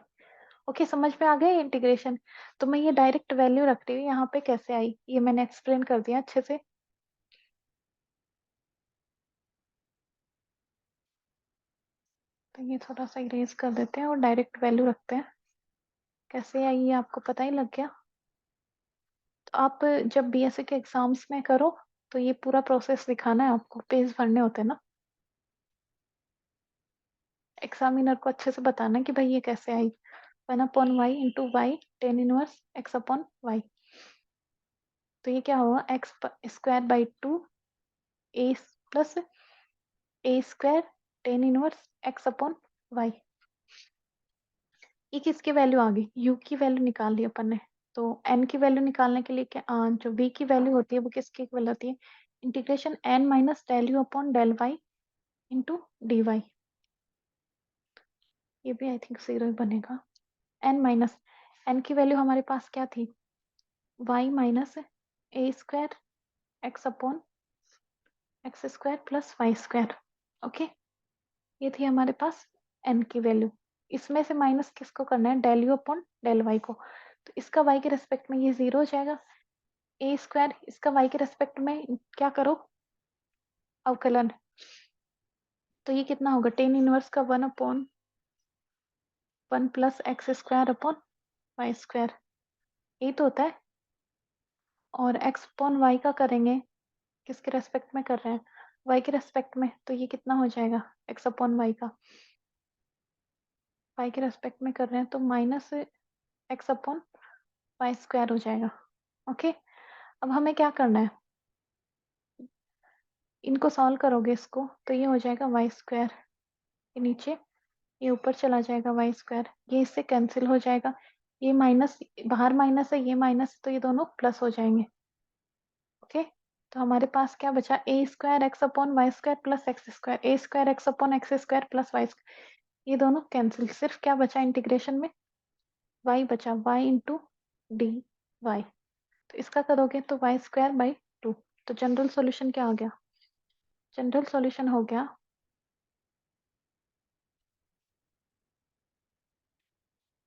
Okay, समझ में आ गया ये इंटीग्रेशन। तो मैं ये डायरेक्ट वैल्यू रख रही हूँ, यहाँ पे कैसे आई ये मैंने एक्सप्लेन कर दिया अच्छे से। तो ये थोड़ा सा इरेज कर देते हैं और डायरेक्ट वैल्यू रखते हैं। कैसे आई ये आपको पता ही लग गया। तो आप जब बीएससी के एग्जाम्स में करो तो ये पूरा प्रोसेस दिखाना है आपको, पेज भरने होते हैं ना, एग्जामिनर को अच्छे से बताना कि भाई ये कैसे आई। 1/y/y tan inverse x upon y. तो ये क्या होगा, x square by two a plus a square ten inverse x upon y. ये किसकी वैल्यू आ गई, u की वैल्यू निकाल ली अपन ने। तो n की वैल्यू निकालने के लिए क्या जो v की वैल्यू होती है वो किसकी इक्वल होती है, integration n minus del you upon del y into d y. ये भी आई थिंक जीरो ही बनेगा। n माइनस n की वैल्यू हमारे पास क्या थी, y minus a square x upon x square plus y square. Okay, ये थी हमारे पास n की वैल्यू। इसमें से माइनस किसको करना है, del you upon del y को। तो इसका y के रेस्पेक्ट में ये जीरो हो जाएगा। ए स्क्वायर इसका y के रेस्पेक्ट में क्या करो, अवकलन। तो ये कितना होगा, टेन इनवर्स का 1/1 plus x square upon y square, ये तो होता है। और एक्स अपॉन वाई का करेंगे, किसके रेस्पेक्ट में कर रहे हैं, y के रेस्पेक्ट में। तो ये कितना हो जाएगा, x अपॉन वाई का y के रेस्पेक्ट में कर रहे हैं तो minus x upon y square हो जाएगा। ओके, अब हमें क्या करना है, इनको सॉल्व करोगे इसको तो ये हो जाएगा वाई स्क्वायर के नीचे ये ऊपर चला जाएगा वाई स्क्वायर, ये इससे कैंसिल हो जाएगा। ये माइनस बाहर माइनस है, ये माइनस, तो ये दोनों प्लस हो जाएंगे। ओके, तो हमारे पास क्या बचा, a square x upon y square plus x square, a square x upon x square plus y square, ये दोनों कैंसिल। सिर्फ क्या बचा इंटीग्रेशन में, y बचा, y इंटू डी वाई। तो इसका करोगे तो वाई स्क्वायर बाई टू। तो जनरल सॉल्यूशन क्या हो गया, जनरल सॉल्यूशन हो गया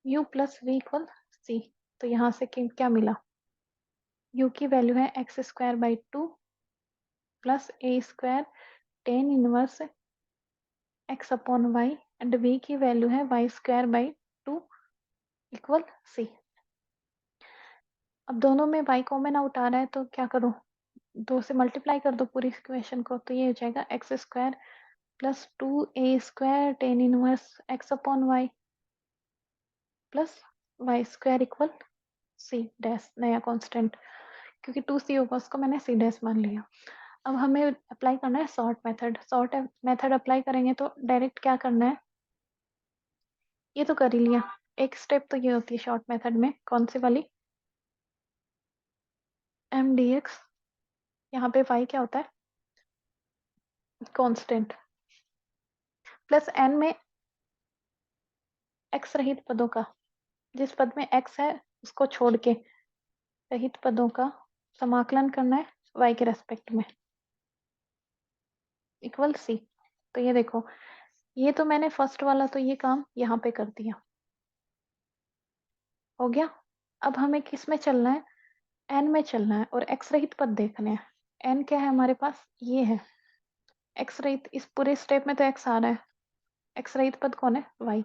u plus v equal c. तो यहाँ से क्या मिला, u की वैल्यू है x square by two plus a square ten inverse x upon y and v की वैल्यू है y square by two equal c. अब दोनों में y कॉमन आउट आ रहा है तो क्या करो, दो से मल्टीप्लाई कर दो पूरी इक्वेशन को। तो ये हो जाएगा x square plus two a square ten inverse x upon y plus y square equal c dash, नया कांस्टेंट, क्योंकि टू सी होगा उसको मैंने सी डैश मान लिया। अब हमें अप्लाई करना है sort method. Sort method apply करेंगे तो डायरेक्ट क्या करना है, ये तो कर ही लिया। एक स्टेप तो ये होती है शॉर्ट मेथड में, कौन सी वाली, एम डी एक्स, यहाँ पे वाई क्या होता है, कांस्टेंट, प्लस एन में एक्स रहित पदों का, जिस पद में एक्स है उसको छोड़ के रहित पदों का समाकलन करना है y के रेस्पेक्ट में इक्वल सी। तो ये देखो, ये तो मैंने फर्स्ट वाला तो ये काम यहाँ पे कर दिया, हो गया। अब हमें किस में चलना है, n में चलना है और x रहित पद देखने हैं। n क्या है हमारे पास, ये है x रहित, इस पूरे स्टेप में तो x आ रहा है, x रहित पद कौन है, y।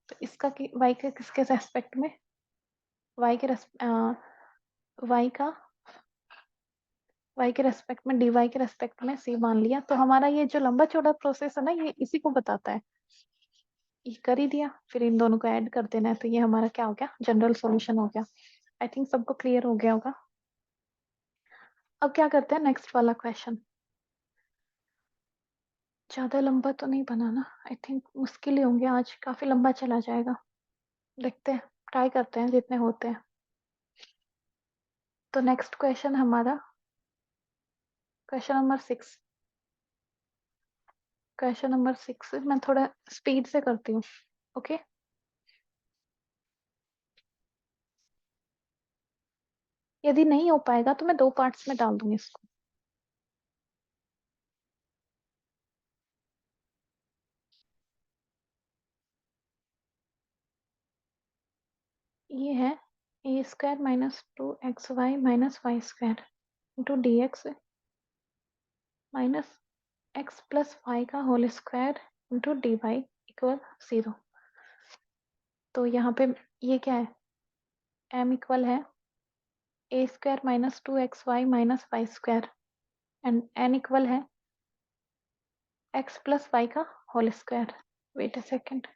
तो इसका y के किसके रेस्पेक्ट में, y के y का y के रेस्पेक्ट में dy के रेस्पेक्ट में c मान लिया। तो हमारा ये जो लंबा चौड़ा प्रोसेस है ना, ये इसी को बताता है। ये कर ही दिया, फिर इन दोनों को ऐड कर देना है। तो ये हमारा क्या हो गया, जनरल सॉल्यूशन हो गया। आई थिंक सबको क्लियर हो गया होगा। अब क्या करते हैं, नेक्स्ट वाला क्वेश्चन। ज्यादा लंबा तो नहीं बनाना, आई थिंक मुश्किल ही होंगे आज, काफी लंबा चला जाएगा। देखते हैं, ट्राई करते हैं जितने होते हैं। तो नेक्स्ट क्वेश्चन हमारा क्वेश्चन नंबर 6। क्वेश्चन नंबर 6 मैं थोड़ा स्पीड से करती हूँ, ओके। यदि नहीं हो पाएगा तो मैं दो पार्ट्स में डाल दूंगी इसको। ये है a square minus 2xy minus y square into d x minus x plus y का whole square into d y equal 0। तो यहाँ पे ये क्या है, m इक्वल है a square minus 2xy minus y square and n equal है x plus y का whole square. Wait a second,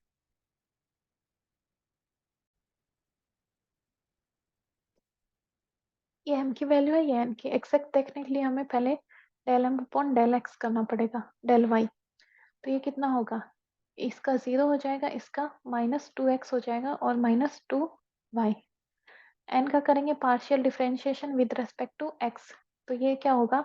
ये m की वैल्यू है, ये n की। एक्सैक्ट देखने के लिए हमें पहले del m upon del x करना पड़ेगा, डेल y। तो ये कितना होगा, इसका 0 हो जाएगा, इसका -2x हो जाएगा और -2y। n का करेंगे partial differentiation with respect to x। तो ये क्या होगा,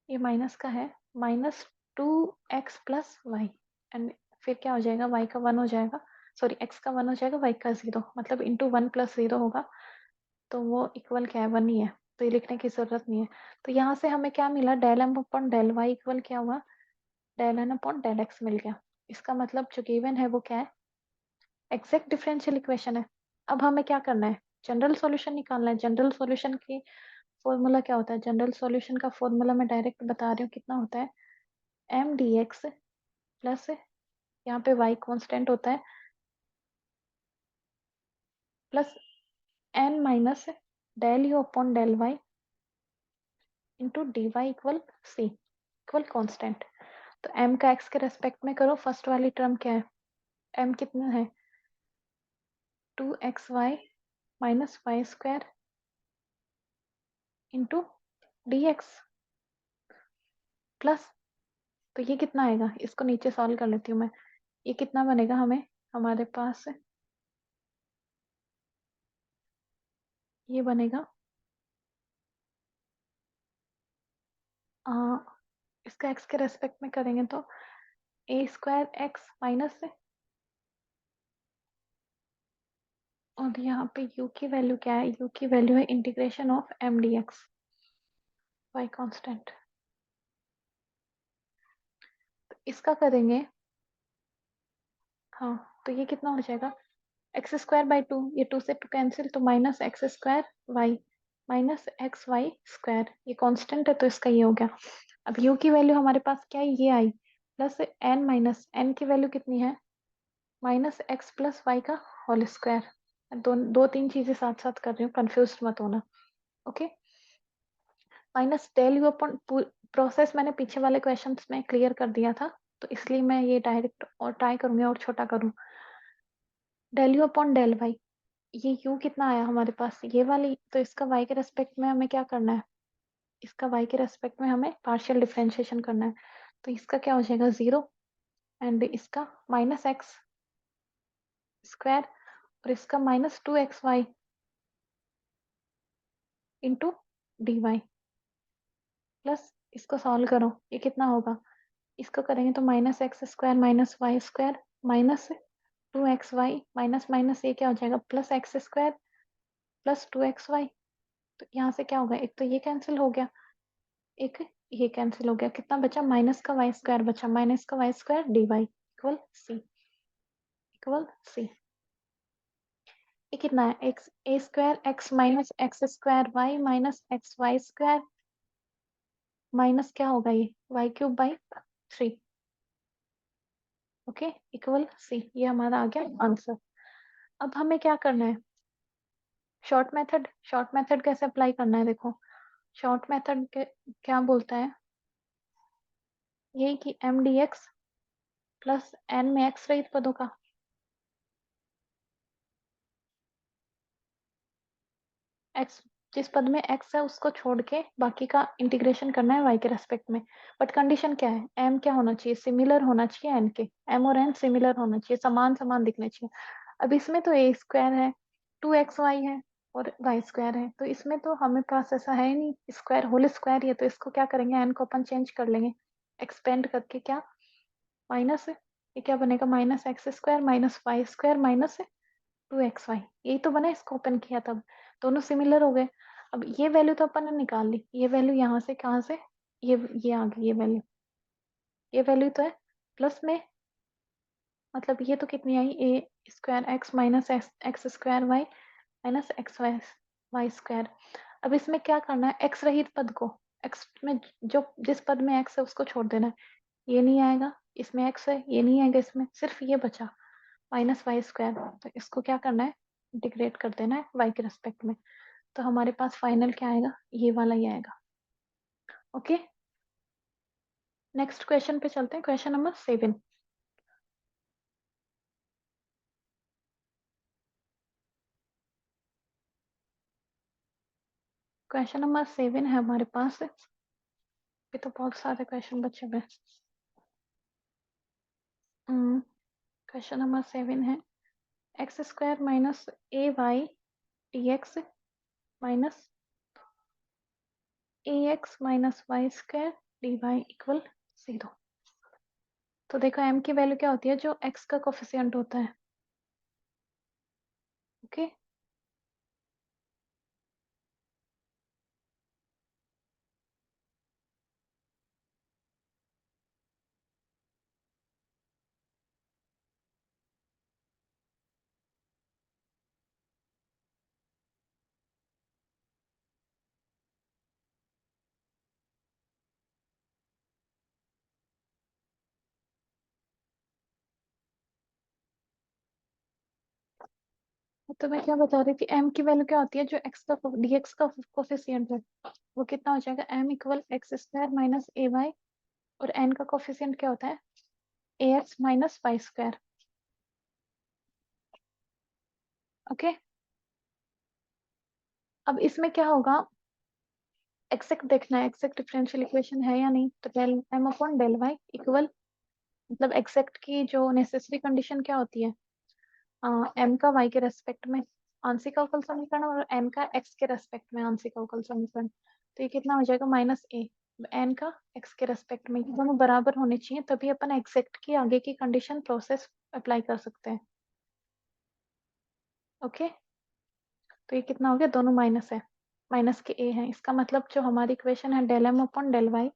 ये माइनस का है, -2x प्लस वाई एंड फिर क्या हो जाएगा, y का 1 हो जाएगा, सॉरी x का 1 हो जाएगा, y का 0, मतलब इंटू 1 प्लस 0 होगा। तो वो इक्वल क्या है, 1 ही है। तो ये लिखने की जरूरत नहीं है। तो यहाँ से हमें क्या मिला, del m upon del y equal क्या हुआ, del n upon del x मिल गया। इसका मतलब जो गिवन है वो क्या है, एग्जैक्ट डिफरेंशियल इक्वेशन है। अब हमें क्या करना है, जनरल सॉल्यूशन निकालना है। जनरल सॉल्यूशन की फॉर्मूला क्या होता है, जनरल सॉल्यूशन का फॉर्मूला मैं डायरेक्ट बता रही हूँ, कितना होता है, एम डी एक्स प्लस यहाँ पे y कांस्टेंट होता है plus n minus del you upon del y into d y equal c equal constant. तो m का x के रेस्पेक्ट में करो, फर्स्ट वाली टर्म क्या है, m कितना है 2xy minus y square into d x plus, तो ये कितना आएगा, इसको नीचे सॉल्व कर लेती हूँ मैं। ये कितना बनेगा हमें, हमारे पास ये बनेगा आ, इसका x के रेस्पेक्ट में करेंगे तो ए स्क्वायर एक्स माइनस, और यहाँ पे u की वैल्यू क्या है, u की वैल्यू है integration of m D x y constant. तो इसका करेंगे, हाँ, तो ये कितना हो जाएगा, एक्स स्क्वायर बाई 2, ये 2 से 2 कैंसिल, तो minus x square y minus x y square, ये कांस्टेंट है तो इसका ये हो गया। अब u की वैल्यू हमारे पास क्या है, ये आई, प्लस n माइनस n की वैल्यू कितनी है, माइनस एक्स प्लस वाई का होल स्क्वायर। दो तीन चीजें साथ साथ कर रही हूँ, कंफ्यूज मत होना। Okay, minus del you upon, process मैंने पीछे वाले क्वेश्चंस में क्लियर कर दिया था, तो इसलिए मैं ये डायरेक्ट और ट्राई करूंगी और छोटा करूँ। Del you upon del y, ये u कितना आया हमारे पास, ये वाली, तो इसका y के रेस्पेक्ट में हमें क्या करना है, इसका y के रेस्पेक्ट में हमें पार्शियल डिफरेंशिएशन करना है। तो इसका क्या हो जाएगा 0 एंड इसका माइनस एक्स स्क्वायर और इसका -2xy into d Y plus, इसको सॉल्व करो, ये कितना होगा, इसको करेंगे तो minus x square minus y square minus 2xy minus minus ये क्या हो जाएगा, plus x square plus 2xy। तो यहाँ से क्या होगा, एक तो ये कैंसिल हो गया, एक ये कैंसिल हो गया, कितना बचा, माइनस का वाई स्क्वायर बचा, माइनस का y square d y equal c equal c. ये कितना है, x a square x minus x square y minus x y square minus क्या होगा, ये y cube by 3। Okay, equal c, ये हमारा आ गया आंसर। अब हमें क्या करना है, शॉर्ट मेथड कैसे अप्लाई करना है, देखो शॉर्ट मेथड के क्या बोलता है, यही कि m D x plus N में एक्स रहित पदों का एक्स, जिस पद में एक्स है उसको छोड़ के बाकी का इंटीग्रेशन करना है वाई के रेस्पेक्ट में। बट कंडीशन क्या है, एम क्या होना चाहिए, सिमिलर होना चाहिए एन के, एम और एन सिमिलर होना चाहिए, समान समान दिखने चाहिए। अब इसमें तो ए स्क्वायर है, 2xy है और वाई स्क्वायर है, तो इसमें तो हमें पास ऐसा है ही नहीं, स्क्वायर होल स्क्वायर ही है, तो इसको क्या करेंगे, एन को अपन चेंज कर लेंगे, एक्सपेंड करके क्या, माइनस, ये क्या बनेगा, minus x square minus y square minus 2xy, यही तो बना, इसको ओपन किया तब, दोनों सिमिलर हो गए। अब ये वैल्यू तो अपन ने निकाल ली, ये वैल्यू यहाँ से कहाँ से, ये आ गई, ये वैल्यू तो है प्लस में, मतलब ये तो कितनी आई, a square x minus x square y minus x y y square. अब इसमें क्या करना है, एक्स रहित पद को, एक्स में जो जिस पद में एक्स है उसको छोड़ देना है। ये नहीं आएगा, इसमें एक्स है, ये नहीं आएगा, इसमें सिर्फ ये बचा माइनस वाई स्क्वायर। तो इसको क्या करना है, इंटीग्रेट कर देना है वाई के रेस्पेक्ट में। तो हमारे पास फाइनल क्या आएगा, ये वाला ही आएगा। ओके, नेक्स्ट क्वेश्चन पे चलते हैं, क्वेश्चन नंबर 7। क्वेश्चन नंबर 7 है हमारे पास। ये तो बहुत सारे क्वेश्चन बचे हुए। क्वेश्चन नंबर 7 है x square minus a y d x minus a x minus y square d y equal 0। तो देखो m की वैल्यू क्या होती है, जो x का कोफिशिएंट होता है। ओके, तो मैं क्या बता रही थी, m की वैल्यू क्या होती है, जो x का dx का कोफिशिएंट है, वो कितना हो जाएगा, m equal x square minus a y, और n का कोफिशिएंट क्या होता है, a x minus y square. Okay, अब इसमें क्या होगा, एक्सेक्ट देखना है, एक्सेक्ट डिफरेंशियल इक्वेशन है या नहीं। तो del m upon del Y equal, मतलब एक्सेक्ट की जो नेसेसरी कंडीशन क्या होती है, m का y के रेस्पेक्ट में आंशिक अवकल समीकरण और n का x के रेस्पेक्ट में आंशिक अवकल समीकरण। तो ये कितना हो जाएगा, माइनस ए n का x के रेस्पेक्ट में, ये दोनों बराबर होने चाहिए, तभी अपन एक्सेक्ट की आगे की कंडीशन प्रोसेस अप्लाई कर सकते हैं। ओके, तो ये कितना हो गया, दोनों माइनस है, माइनस के a है, इसका मतलब जो हमारी इक्वेशन है del m upon del Y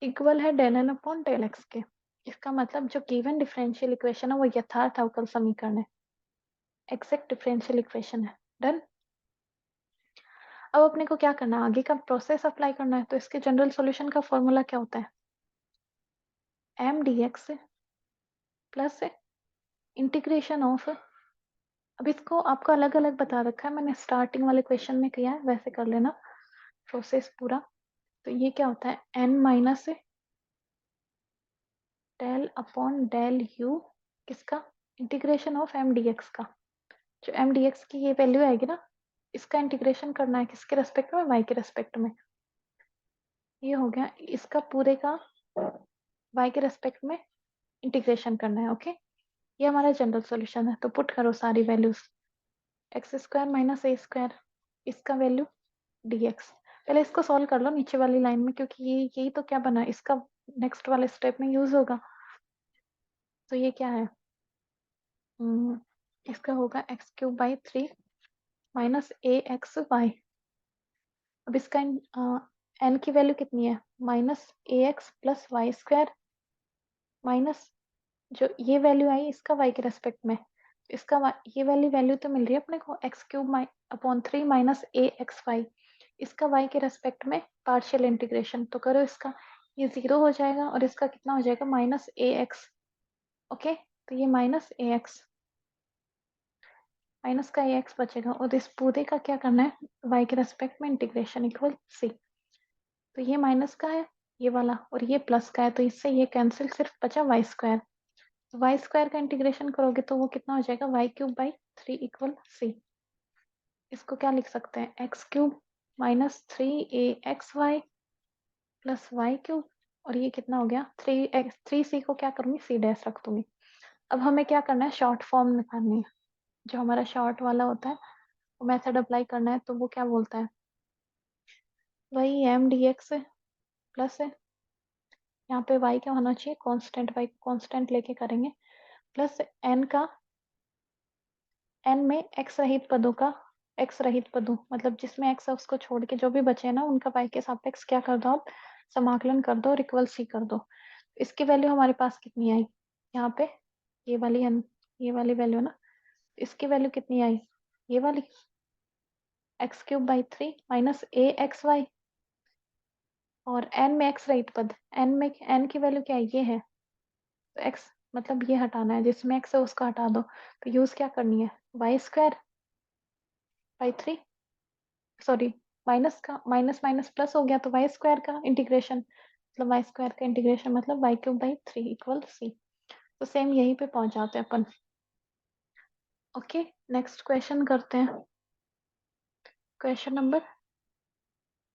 equal है del n upon del x के। इसका मतलब जो गिवन डिफरेंशियल इक्वेशन है वो यथार्थ अवकल समीकरण है, एक्सेक्ट डिफरेंशियल इक्वेशन है। डन। अब अपने को क्या करना है, आगे का प्रोसेस अप्लाई करना है। तो इसके जनरल सॉल्यूशन का फॉर्मूला क्या होता है, M D x plus integration of, अब इसको आपको अलग अलग बता रखा है, मैंने स्टार्टिंग वाले क्वेश्चन में किया है, वैसे कर लेना प्रोसेस पूरा। तो ये क्या होता है, n minus del upon del u, किसका, integration of m D x का। जो एम डी एक्स की ये वैल्यू आएगी ना, इसका इंटीग्रेशन करना है किसके रेस्पेक्ट में, वाई के रेस्पेक्ट में। ये हो गया, इसका पूरे का वाई के रेस्पेक्ट में इंटीग्रेशन करना है। ओके, ये हमारा जनरल सॉल्यूशन है। तो पुट करो सारी values, x square minus a square, इसका वैल्यू डी एक्स। पहले इसको सॉल्व कर लो नीचे वाली लाइन में, क्योंकि ये यही तो क्या बना, इसका नेक्स्ट वाले स्टेप में यूज होगा। तो ये क्या है, इसका होगा x cube by 3 minus a x y. अब इसका एन की वैल्यू कितनी है, minus a x plus y square, minus जो ये वैल्यू आई इसका y के रेस्पेक्ट में, इसका ये वाली वैल्यू तो मिल रही है अपने को, x cube upon 3 minus a x Y, इसका y के रेस्पेक्ट में पार्शियल इंटीग्रेशन। तो करो इसका, ये 0 हो जाएगा और इसका कितना हो जाएगा, माइनस ए एक्स। ओके, तो ये माइनस ए एक्स, माइनस का ए एक्स बचेगा, और इस पूरे का क्या करना है, y के रेस्पेक्ट में इंटीग्रेशन इक्वल सी। तो ये माइनस का है ये वाला, और ये प्लस का है, तो इससे ये कैंसिल, सिर्फ बचा वाई स्क्वायर। वाई स्क्वायर का इंटीग्रेशन करोगे तो वो कितना हो जाएगा, y cube by 3 equal c. इसको क्या लिख सकते हैं, x cube minus 3 aXy plus y cube, और ये कितना हो गया, 3 सी को क्या करूंगी, सी डैश रख दूंगी। अब हमें क्या करना है, शॉर्ट फॉर्म निकालनी है। जो हमारा शॉर्ट वाला होता है वो मेथड अप्लाई करना है। तो वो क्या बोलता है, वही एम डी एक्स प्लस है, यहाँ पे y क्या होना चाहिए, कांस्टेंट, y कांस्टेंट लेके करेंगे, प्लस n का, n में x रहित पदों का, x रहित पदों मतलब जिसमें x है उसको छोड़ के जो भी बचे ना उनका y के सापेक्ष क्या कर दो आप, समाकलन कर दो और इक्वल सी कर दो। इसकी वैल्यू हमारे पास कितनी आई, यहाँ पे ये वाली n, ये वाली वैल्यू ना, इसकी वैल्यू कितनी आई, ये वाली x³/3 माइनस axy, और n में x रहित पद, n की वैल्यू क्या है, ये है, तो x मतलब ये हटाना है, जिसमें x है उसका हटा दो, तो यूज क्या करनी है, y²/3, सॉरी माइनस का माइनस माइनस प्लस हो गया, तो y² का इंटीग्रेशन, मतलब y² का इंटीग्रेशन मतलब y³/3 इक्वल c। तो सेम यहीं पे पहुंच जाते हैं अपन। ओके, नेक्स्ट क्वेश्चन करते हैं, question number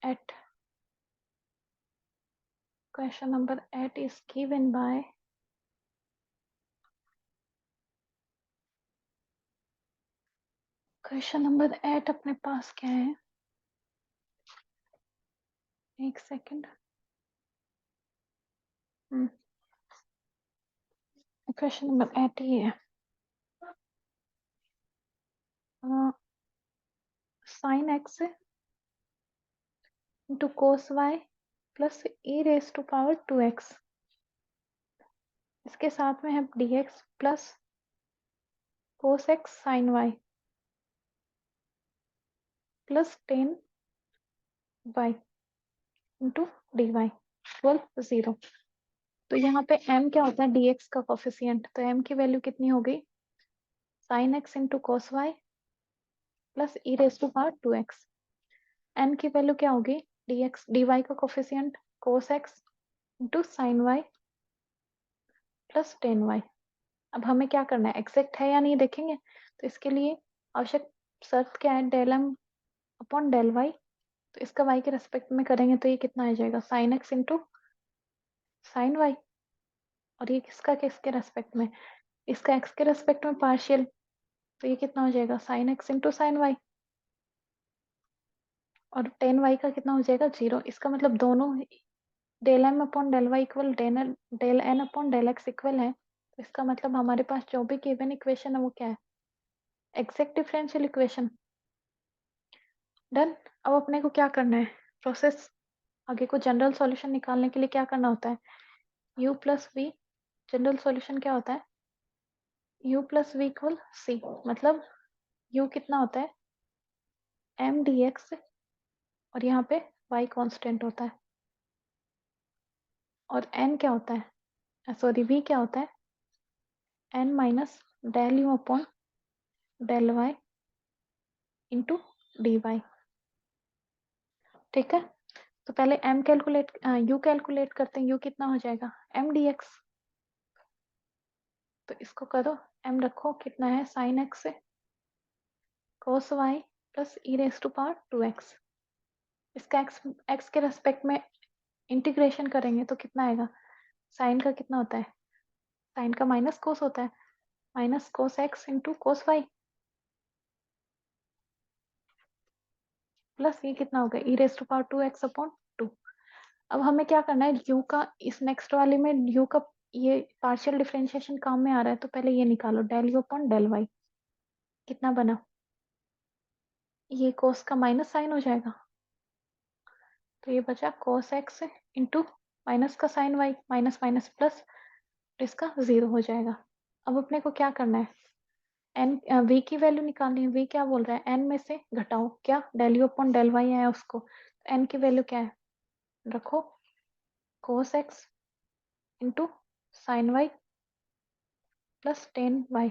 8। Question number 8 is given by question number 8 अपने पास क्या है, एक सेकेंड। क्वेश्चन नंबर 8 ये है, sine x into cos y plus e⁻²x, इसके साथ में है dx plus cos x sine y plus tan y into d y equal 0। तो यहाँ पे m क्या होता है, dx का कोफिशिएंट, तो m की वैल्यू कितनी हो गई, sine x into cos y plus e⁻²x। n की वैल्यू क्या होगी, dx dy का coefficient cos x into sine y plus tan y. अब हमें क्या करना है, एग्जैक्ट है या नहीं देखेंगे, तो इसके लिए आवश्यक शर्त क्या है, del M upon del Y, तो इसका y के रेस्पेक्ट में करेंगे तो ये कितना आ जाएगा, sine x into sine y, और ये किसका किसके रेस्पेक्ट में, इसका x के रेस्पेक्ट में पार्शियल, तो ये कितना हो जाएगा, sine x into sine y, और टेन वाई का कितना हो जाएगा, 0। इसका मतलब दोनों del M upon del Y equal del N upon del x equal है, तो इसका मतलब हमारे पास जो भी गिवन इक्वेशन है वो क्या है, एग्जैक्ट डिफरेंशियल इक्वेशन। डन। अब अपने को क्या करना है, प्रोसेस आगे को जनरल सॉल्यूशन निकालने के लिए क्या करना होता है, u plus v, general solution क्या होता है, u plus v equal c, मतलब u कितना होता है m dx, और यहाँ पे y कांस्टेंट होता है, और n क्या होता है, सॉरी v क्या होता है, n minus del u upon del y into d y. ठीक है, तो पहले m कैलकुलेट u कैलकुलेट करते हैं, u कितना हो जाएगा m dx, तो इसको करो, m रखो कितना है, साइन एक्स से कोस वाई प्लस e⁻²x, इसका x के रेस्पेक्ट में इंटीग्रेशन करेंगे तो कितना आएगा, साइन का कितना होता है, साइन का माइनस कोस होता है, minus cos x into cos y plus ये कितना होगा e⁻²x अपॉन 2। अब हमें क्या करना है, u का इस नेक्स्ट वाले में u का ये पार्शियल डिफरेंशिएशन काम में आ रहा है, तो पहले ये निकालो, del u upon del y कितना बना, ये कोस का माइनस साइन हो जाएगा, तो ये बचा कोस एक्स इंटू माइनस का sine y, minus minus plus, इसका 0 हो जाएगा। अब अपने को क्या करना है, एन v की वैल्यू निकालनी है, v क्या बोल रहा है, n में से घटाओ क्या, del you upon del Y है उसको, तो n की वैल्यू क्या है, रखो cos x into sine y plus tan y,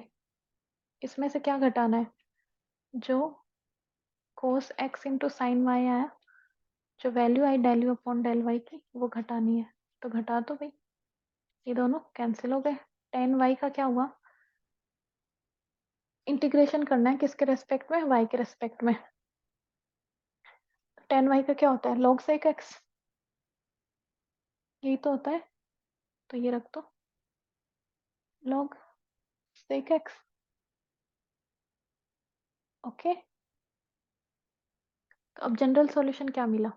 इसमें से क्या घटाना है, जो cos x into sine y आया, जो वैल्यू आई del you upon del y की वो घटानी है, तो घटा दो भाई, ये दोनों कैंसिल हो गए, टेन वाई का क्या हुआ, इंटीग्रेशन करना है किसके रेस्पेक्ट में, y के रेस्पेक्ट में, टेन वाई का क्या होता है, log sec x, यही तो होता है, तो ये रख दो log sec x। ओके, तो अब जनरल सॉल्यूशन क्या मिला,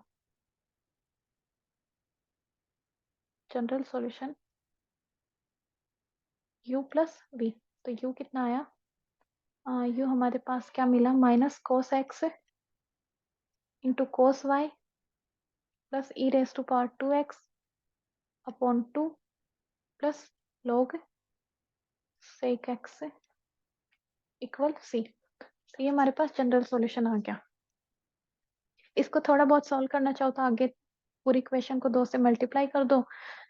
general solution u plus v, तो u कितना आया, u हमारे पास क्या मिला, minus cos x into cos y plus e⁻²x upon 2 plus log sec x equal c। ये हमारे पास जनरल सॉल्यूशन आ गया। इसको थोड़ा बहुत सॉल्व करना चाहो तो आगे पूरी इक्वेशन को 2 से मल्टीप्लाई कर दो,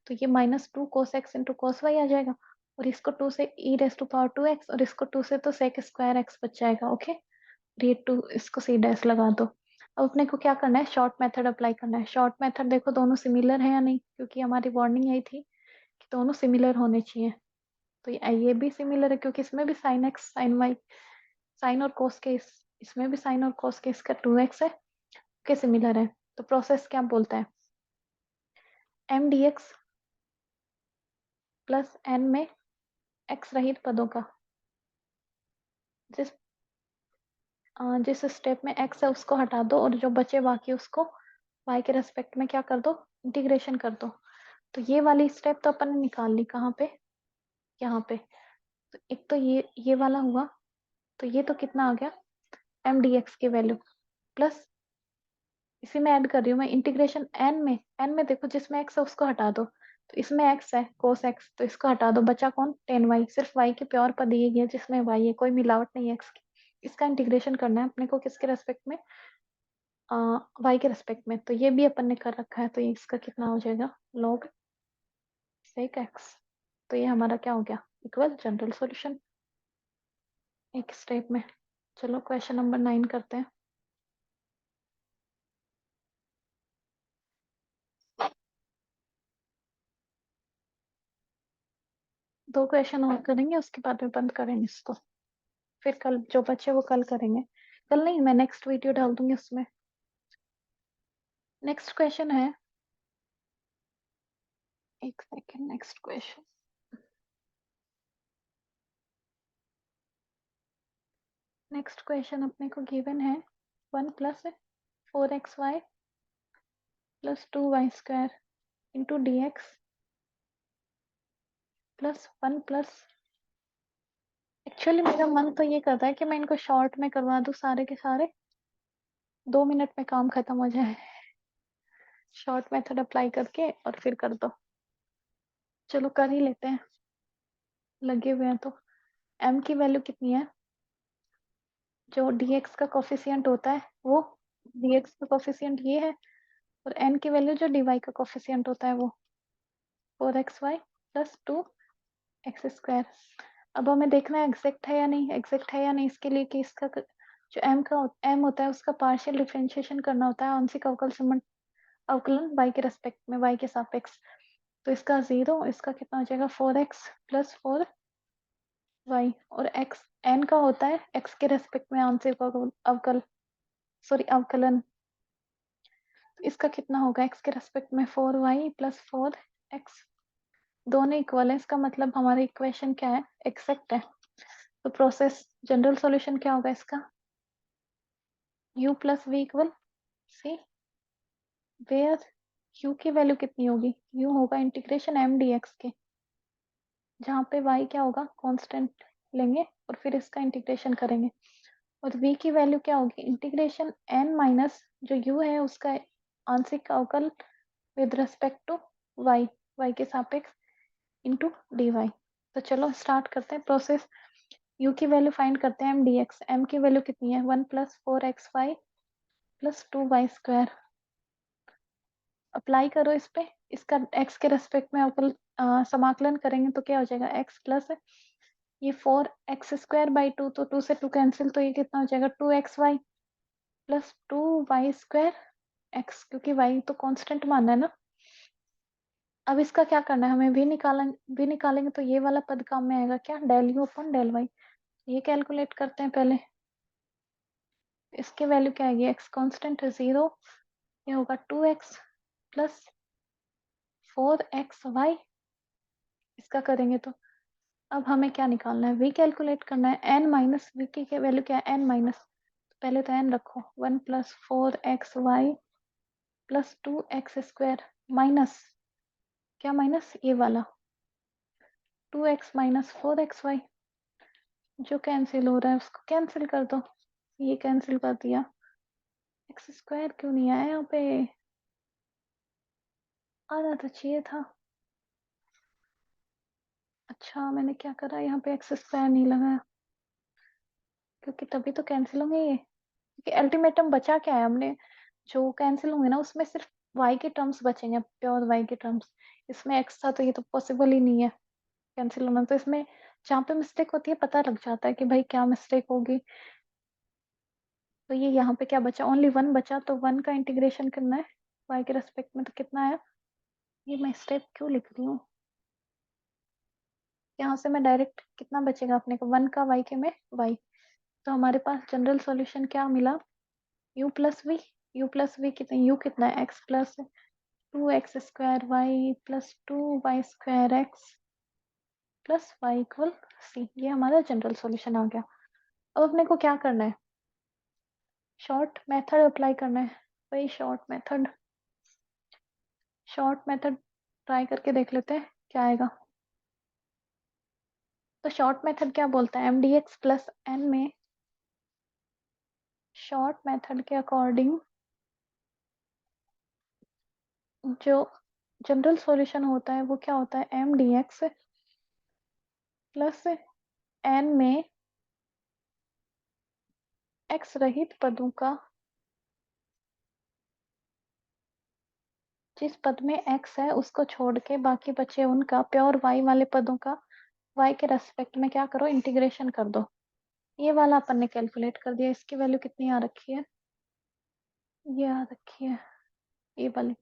तो ये -2 cos x into cos y आ जाएगा, और इसको 2 से e rays to power 2x, और इसको 2 से तो sec स्क्वायर x बच जाएगा। ओके, ये 2 इसको c डैश लगा दो। अब अपने को क्या करना है, शॉर्ट मेथड अप्लाई करना है। शॉर्ट मेथड देखो दोनों सिमिलर है या नहीं, क्योंकि हमारी वार्निंग आई थी कि दोनों सिमिलर होने चाहिए। तो ये भी सिमिलर है क्योंकि इसमें भी sin x sin y, sine और cos के इसमें भी साइन और cos के इसका 2x है, के सिमिलर है। तो प्रोसेस क्या बोलता है, M D x plus N में एक्स रहित पदों का, जिस जिस स्टेप में एक्स है उसको हटा दो, और जो बचे बाकी उसको वाई के रेस्पेक्ट में क्या कर दो, इंटीग्रेशन कर दो। तो ये वाली स्टेप तो अपन ने निकाल ली, कहाँ पे, यहाँ पे। तो एक तो ये वाला हुआ, तो ये तो कितना आ गया, एम डी एक्स की वैल्यू प्लस, इसी में ऐड कर रही हूँ मैं इंटीग्रेशन एन में देखो जिसमें एक्स है उसको हटा दो, तो इसमें एक्स है कोस एक्स, तो इसको हटा दो, बचा कौन, टेन वाई, सिर्फ वाई की प्योर पद ये है जिसमें वाई है, कोई मिलावट नहीं है एक्स की। इसका इंटीग्रेशन करना है अपने को किसके रेस्पेक्ट में, वाई के रेस्पेक्ट में। तो ये भी अपन ने कर रखा है, तो ये इसका कितना हो जाएगा, log sec x। तो ये हमारा क्या हो गया, इक्वल जनरल सॉल्यूशन एक स्टेप में। चलो क्वेश्चन नंबर 9 करते हैं। दो क्वेश्चन और करेंगे, उसके बाद में बंद करेंगे इसको, फिर कल जो बचे वो कल करेंगे। कल नहीं, मैं नेक्स्ट वीडियो डाल दूंगी उसमें। नेक्स्ट क्वेश्चन है, एक second, next question, next question अपने को गिवन है 1 plus 4xy plus 2y² into d x plus 1 plus, actually मेरा मन तो ये करता है कि मैं इनको शॉर्ट में करवा दूं सारे के सारे, 2 मिनट में काम खत्म हो जाए, शॉर्ट मेथड अप्लाई करके और फिर कर दो। चलो कर ही लेते हैं, लगे हुए हैं तो। m की वैल्यू कितनी है, जो dx का कोफिशिएंट होता है वो, dx का कोफिशिएंट ये है, और n की वैल्यू जो dy का कोफिशिएंट होता है वो 4xy प्लस 2x²। अब हमें देखना है एग्जैक्ट है या नहीं, एग्जैक्ट है या नहीं इसके लिए कि इसका जो m होता है उसका पार्शियल डिफरेंशिएशन करना होता है आंशिक अवकलन y के रेस्पेक्ट में, y के सापेक्ष। तो इसका 0, इसका कितना हो जाएगा 4x प्लस 4y, और x n का होता है x के रेस्पेक्ट में आंशिक अवकलन। तो इसका कितना होगा x के रेस्पेक्ट में 4y प्लस 4x, दोनों इक्वल है, इसका मतलब हमारी इक्वेशन क्या है, एक्सेक्ट है। तो प्रोसेस जनरल सॉल्यूशन क्या होगा इसका, u plus v equal c, where u की वैल्यू कितनी होगी, u होगा इंटीग्रेशन m dx के, जहाँ पे y क्या होगा, कांस्टेंट लेंगे और फिर इसका इंटीग्रेशन करेंगे, और v की वैल्यू क्या होगी, इंटीग्रेशन n माइनस जो u है उसका आंशिक अवकल with respect to y, y के सापेक्ष इंटू डी वाई। तो चलो स्टार्ट करते हैं प्रोसेस। u की वैल्यू फाइंड करते हैं m dx, m की वैल्यू कितनी है 1 plus 4xy plus 2y²। Apply करो इस पे, इसका x के रेस्पेक्ट में अवकल समाकलन करेंगे तो क्या हो जाएगा, x प्लस ये 4x² बाई 2, तो 2 से 2 कैंसिल, तो ये कितना हो जाएगा 2xy प्लस 2y² x, क्योंकि y तो कांस्टेंट माना है ना। अब इसका क्या करना है, हमें v निकालेंगे तो ये वाला पद काम में आएगा, क्या, डेल u अपन डेल y। ये कैलकुलेट करते हैं पहले, इसकी वैल्यू क्या आएगी, x कांस्टेंट है 0, ये होगा 2x प्लस 4xy, इसका करेंगे तो अब हमें क्या निकालना है, v कैलकुलेट करना है, n माइनस v की वैल्यू क्या है, n माइनस, पहले तो n रखो, 1 plus 4xy plus 2x² minus, क्या माइनस, ये वाला 2x माइनस 4xy, जो कैंसिल हो रहा है उसको कैंसिल कर दो, ये कैंसिल कर दिया, x² क्यों नहीं आया यहाँ पे, आना तो चाहिए था। अच्छा मैंने क्या करा, यहाँ पे x² नहीं लगाया, क्योंकि तभी तो कैंसिल होंगे ये, क्योंकि अल्टीमेटम बचा क्या है, हमने जो कैंसिल होंगे ना उसमें सिर्फ y के टर्म्स बचेंगे, प्योर y के टर्म्स। इसमें x था तो ये तो पॉसिबल ही नहीं है कैंसिल होना, तो इसमें जहाँ पे मिस्टेक होती है पता लग जाता है कि भाई क्या मिस्टेक होगी। तो ये यहाँ पे क्या बचा, ओनली 1 बचा, तो 1 का इंटीग्रेशन करना है y के रेस्पेक्ट में, तो कितना आया, ये मैं स्टेप क्यों लिख रही हूँ, यहाँ से मैं डायरेक्ट कितना बचेगा अपने को, 1 का y के में y, तो हमारे पास जनरल सॉल्यूशन क्या मिला, u plus v, u plus v कितना, u कितना है x plus 2x square y plus 2y square x plus y equal c, ये हमारा जनरल सॉल्यूशन आ गया। अब अपने को क्या करना है, शॉर्ट मेथड अप्लाई करना है, वही शॉर्ट मेथड ट्राई करके देख लेते हैं क्या आएगा। तो शॉर्ट मेथड क्या बोलता है, M D x plus N में शॉर्ट मेथड के अकॉर्डिंग जो जनरल सॉल्यूशन होता है वो क्या होता है, M D x plus N में एक्स रहित पदों का, जिस पद में x है उसको छोड़ के बाकी बचे उनका प्योर y वाले पदों का y के रेस्पेक्ट में क्या करो, इंटीग्रेशन कर दो। ये वाला अपन ने कैलकुलेट कर दिया, इसकी वैल्यू कितनी आ रखी है, ये आ रखी है ये वाली,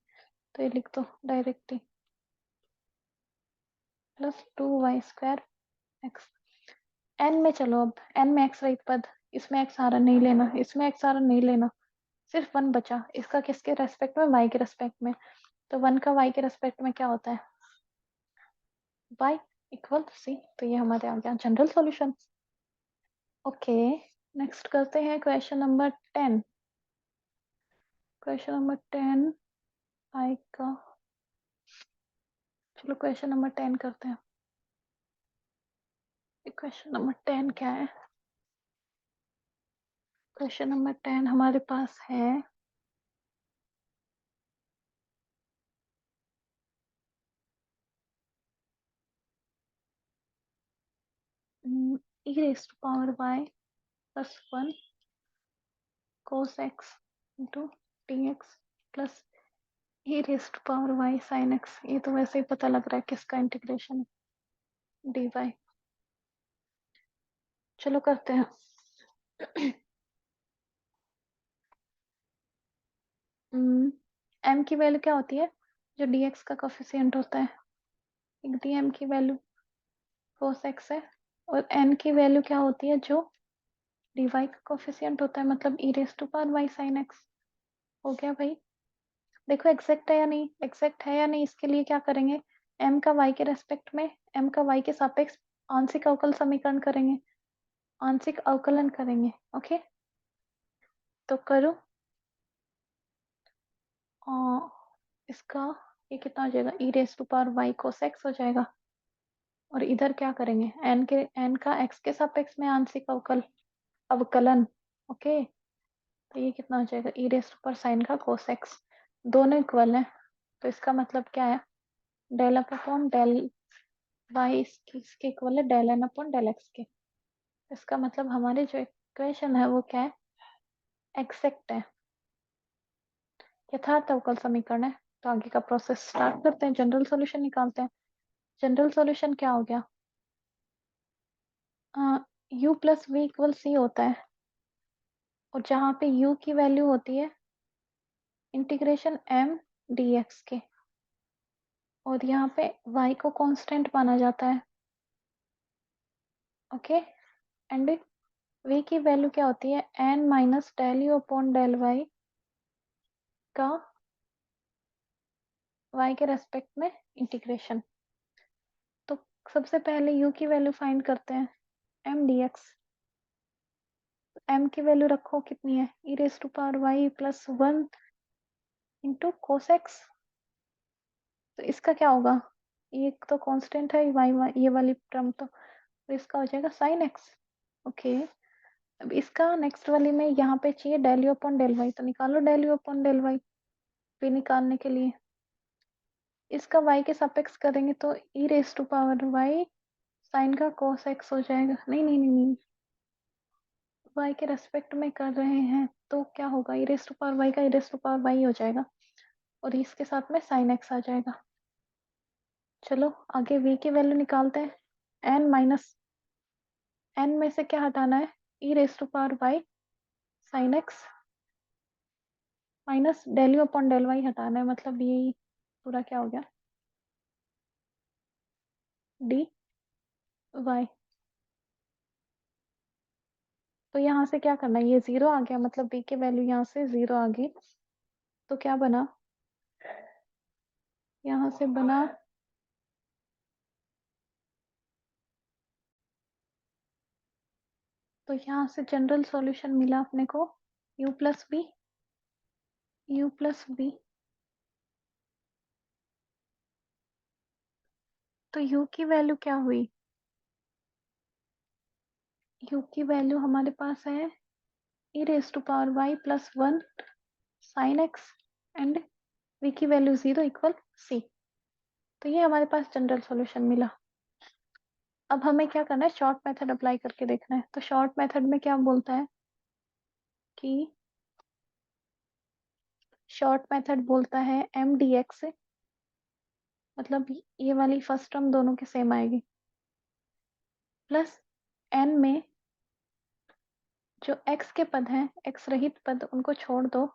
तो ये लिख दो डायरेक्ट ही, plus 2y square x. N में चलो, अब एन में एक्स रहित पद, इसमें एक्स आ रहा नहीं लेना, इसमें एक्स आ रहा नहीं लेना, सिर्फ 1 बचा, इसका किसके रेस्पेक्ट में, y के रेस्पेक्ट में, तो 1 का y के रेस्पेक्ट में क्या होता है, y इक्वल सी, तो ये हमारे आ गया जनरल सॉल्यूशन। ओके, नेक्स्ट करते हैं क्वेश्चन नंबर 10। क्वेश्चन नंबर 10 आएगा, चलो क्वेश्चन नंबर 10 करते हैं। क्वेश्चन नंबर 10 क्या है, क्वेश्चन नंबर 10 हमारे पास है e raised to power y plus 1 cos x into dx plus e raised to power y sin x, ये तो वैसे ही पता लग रहा है किसका इंटीग्रेशन, dy। चलो करते हैं। m की वैल्यू क्या होती है, जो dx का कोफिशिएंट होता है, एक dm की वैल्यू cos x है, और n की वैल्यू क्या होती है, जो dy का कोफिशिएंट होता है, मतलब e raise to power y sin x। हो गया भाई, देखो एग्जैक्ट है या नहीं, एग्जैक्ट है या नहीं, इसके लिए क्या करेंगे, m का y के रेस्पेक्ट में, m का y के सापेक्ष आंशिक अवकल समीकरण करेंगे, आंशिक अवकलन करेंगे। ओके, तो करो, और इसका ये कितना हो जाएगा, e raise to power y cos x हो जाएगा, और इधर क्या करेंगे, n का x के सापेक्ष में आंशिक अवकलन। ओके, तो ये कितना हो जाएगा, ई रेस्ट पर साइन का कोस एक्स, दोनों इक्वल है, तो इसका मतलब क्या है, del u upon del y इसके इक्वल है del N upon del x के। इसका मतलब हमारी जो इक्वेशन है वो क्या है, एक्सेक्ट है, यथार्थ अवकल समीकरण है। तो आगे का प्रोसेस स्टार्ट करते हैं, जनरल सॉल्यूशन निकालते हैं। जनरल सॉल्यूशन क्या हो गया, u plus v equal c होता है, और जहाँ पे u की वैल्यू होती है इंटीग्रेशन m dx के, और यहाँ पे y को कांस्टेंट माना जाता है। ओके, एंड v की वैल्यू क्या होती है, n minus del you upon del y का y के रेस्पेक्ट में इंटीग्रेशन। तो सबसे पहले u की वैल्यू फाइंड करते हैं, m dx, m की वैल्यू रखो कितनी है, e raise to power y plus 1 into cos x, तो इसका क्या होगा, ये तो कांस्टेंट है ये वाली टर्म, तो इसका हो जाएगा साइन एक्स। ओके, अब इसका नेक्स्ट वाली में यहाँ पे चाहिए del you upon del Y, तो निकालो del you upon del y, भी निकालने के लिए इसका y के सापेक्ष करेंगे तो e raise to power y sine का cos x हो जाएगा, नहीं नहीं नहीं नहीं, y के रेस्पेक्ट में कर रहे हैं तो क्या होगा, e raise to power y का e raise to power y हो जाएगा और इसके साथ में sin x आ जाएगा। चलो आगे v की वैल्यू निकालते हैं। n माइनस n में से क्या हटाना है, e raise to power y sin x minus del you upon del y हटाना है, मतलब ये पूरा क्या हो गया, dy। तो यहाँ से क्या करना है, ये 0 आ गया, मतलब b की वैल्यू यहाँ से 0 आ गई। तो क्या बना, यहाँ से बना तो यहाँ से जनरल सॉल्यूशन मिला अपने को u plus v, u plus v. तो u की वैल्यू क्या हुई, u की वैल्यू हमारे पास है e raise to power y plus 1 sine x and v की वैल्यू 0 इक्वल c। तो ये हमारे पास जनरल सॉल्यूशन मिला। अब हमें क्या करना है, शॉर्ट मेथड अप्लाई करके देखना है। तो शॉर्ट मेथड में क्या बोलता है कि शॉर्ट मेथड बोलता है एम डी एक्स, मतलब ये वाली फर्स्ट टर्म दोनों के सेम आएगी, प्लस एन में जो एक्स के पद हैं, एक्स रहित पद, उनको छोड़ दो,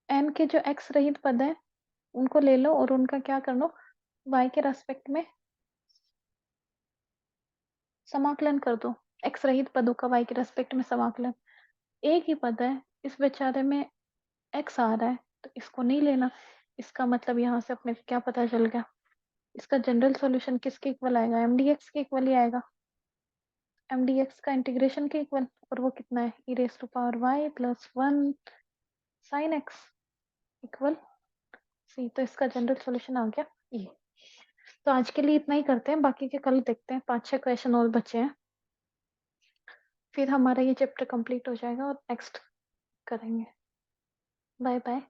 एन के जो एक्स रहित पद हैं उनको ले लो और उनका क्या कर लो, वाई के रेस्पेक्ट में समाकलन कर दो। एक्स रहित पदों का वाई के रेस्पेक्ट में समाकलन, एक ही पद है, इस बेचारे में एक्स आ रहा है तो इसको नहीं लेना। इसका मतलब यहाँ से अपने को क्या पता चल गया, इसका जनरल सॉल्यूशन किसके इक्वल आएगा, एम डी एक्स के इक्वल ही आएगा। एम डी एक्स का इंटीग्रेशन के इक्वल, और वो कितना है, e raise to power y plus 1 sine x equal c. तो इसका जनरल सॉल्यूशन आ गया ये। तो आज के लिए इतना ही करते हैं, बाकी के कल देखते हैं, 5-6 क्वेश्चन और बचे हैं, फिर हमारा ये चैप्टर कंप्लीट हो जाएगा और नेक्स्ट करेंगे। Bye bye.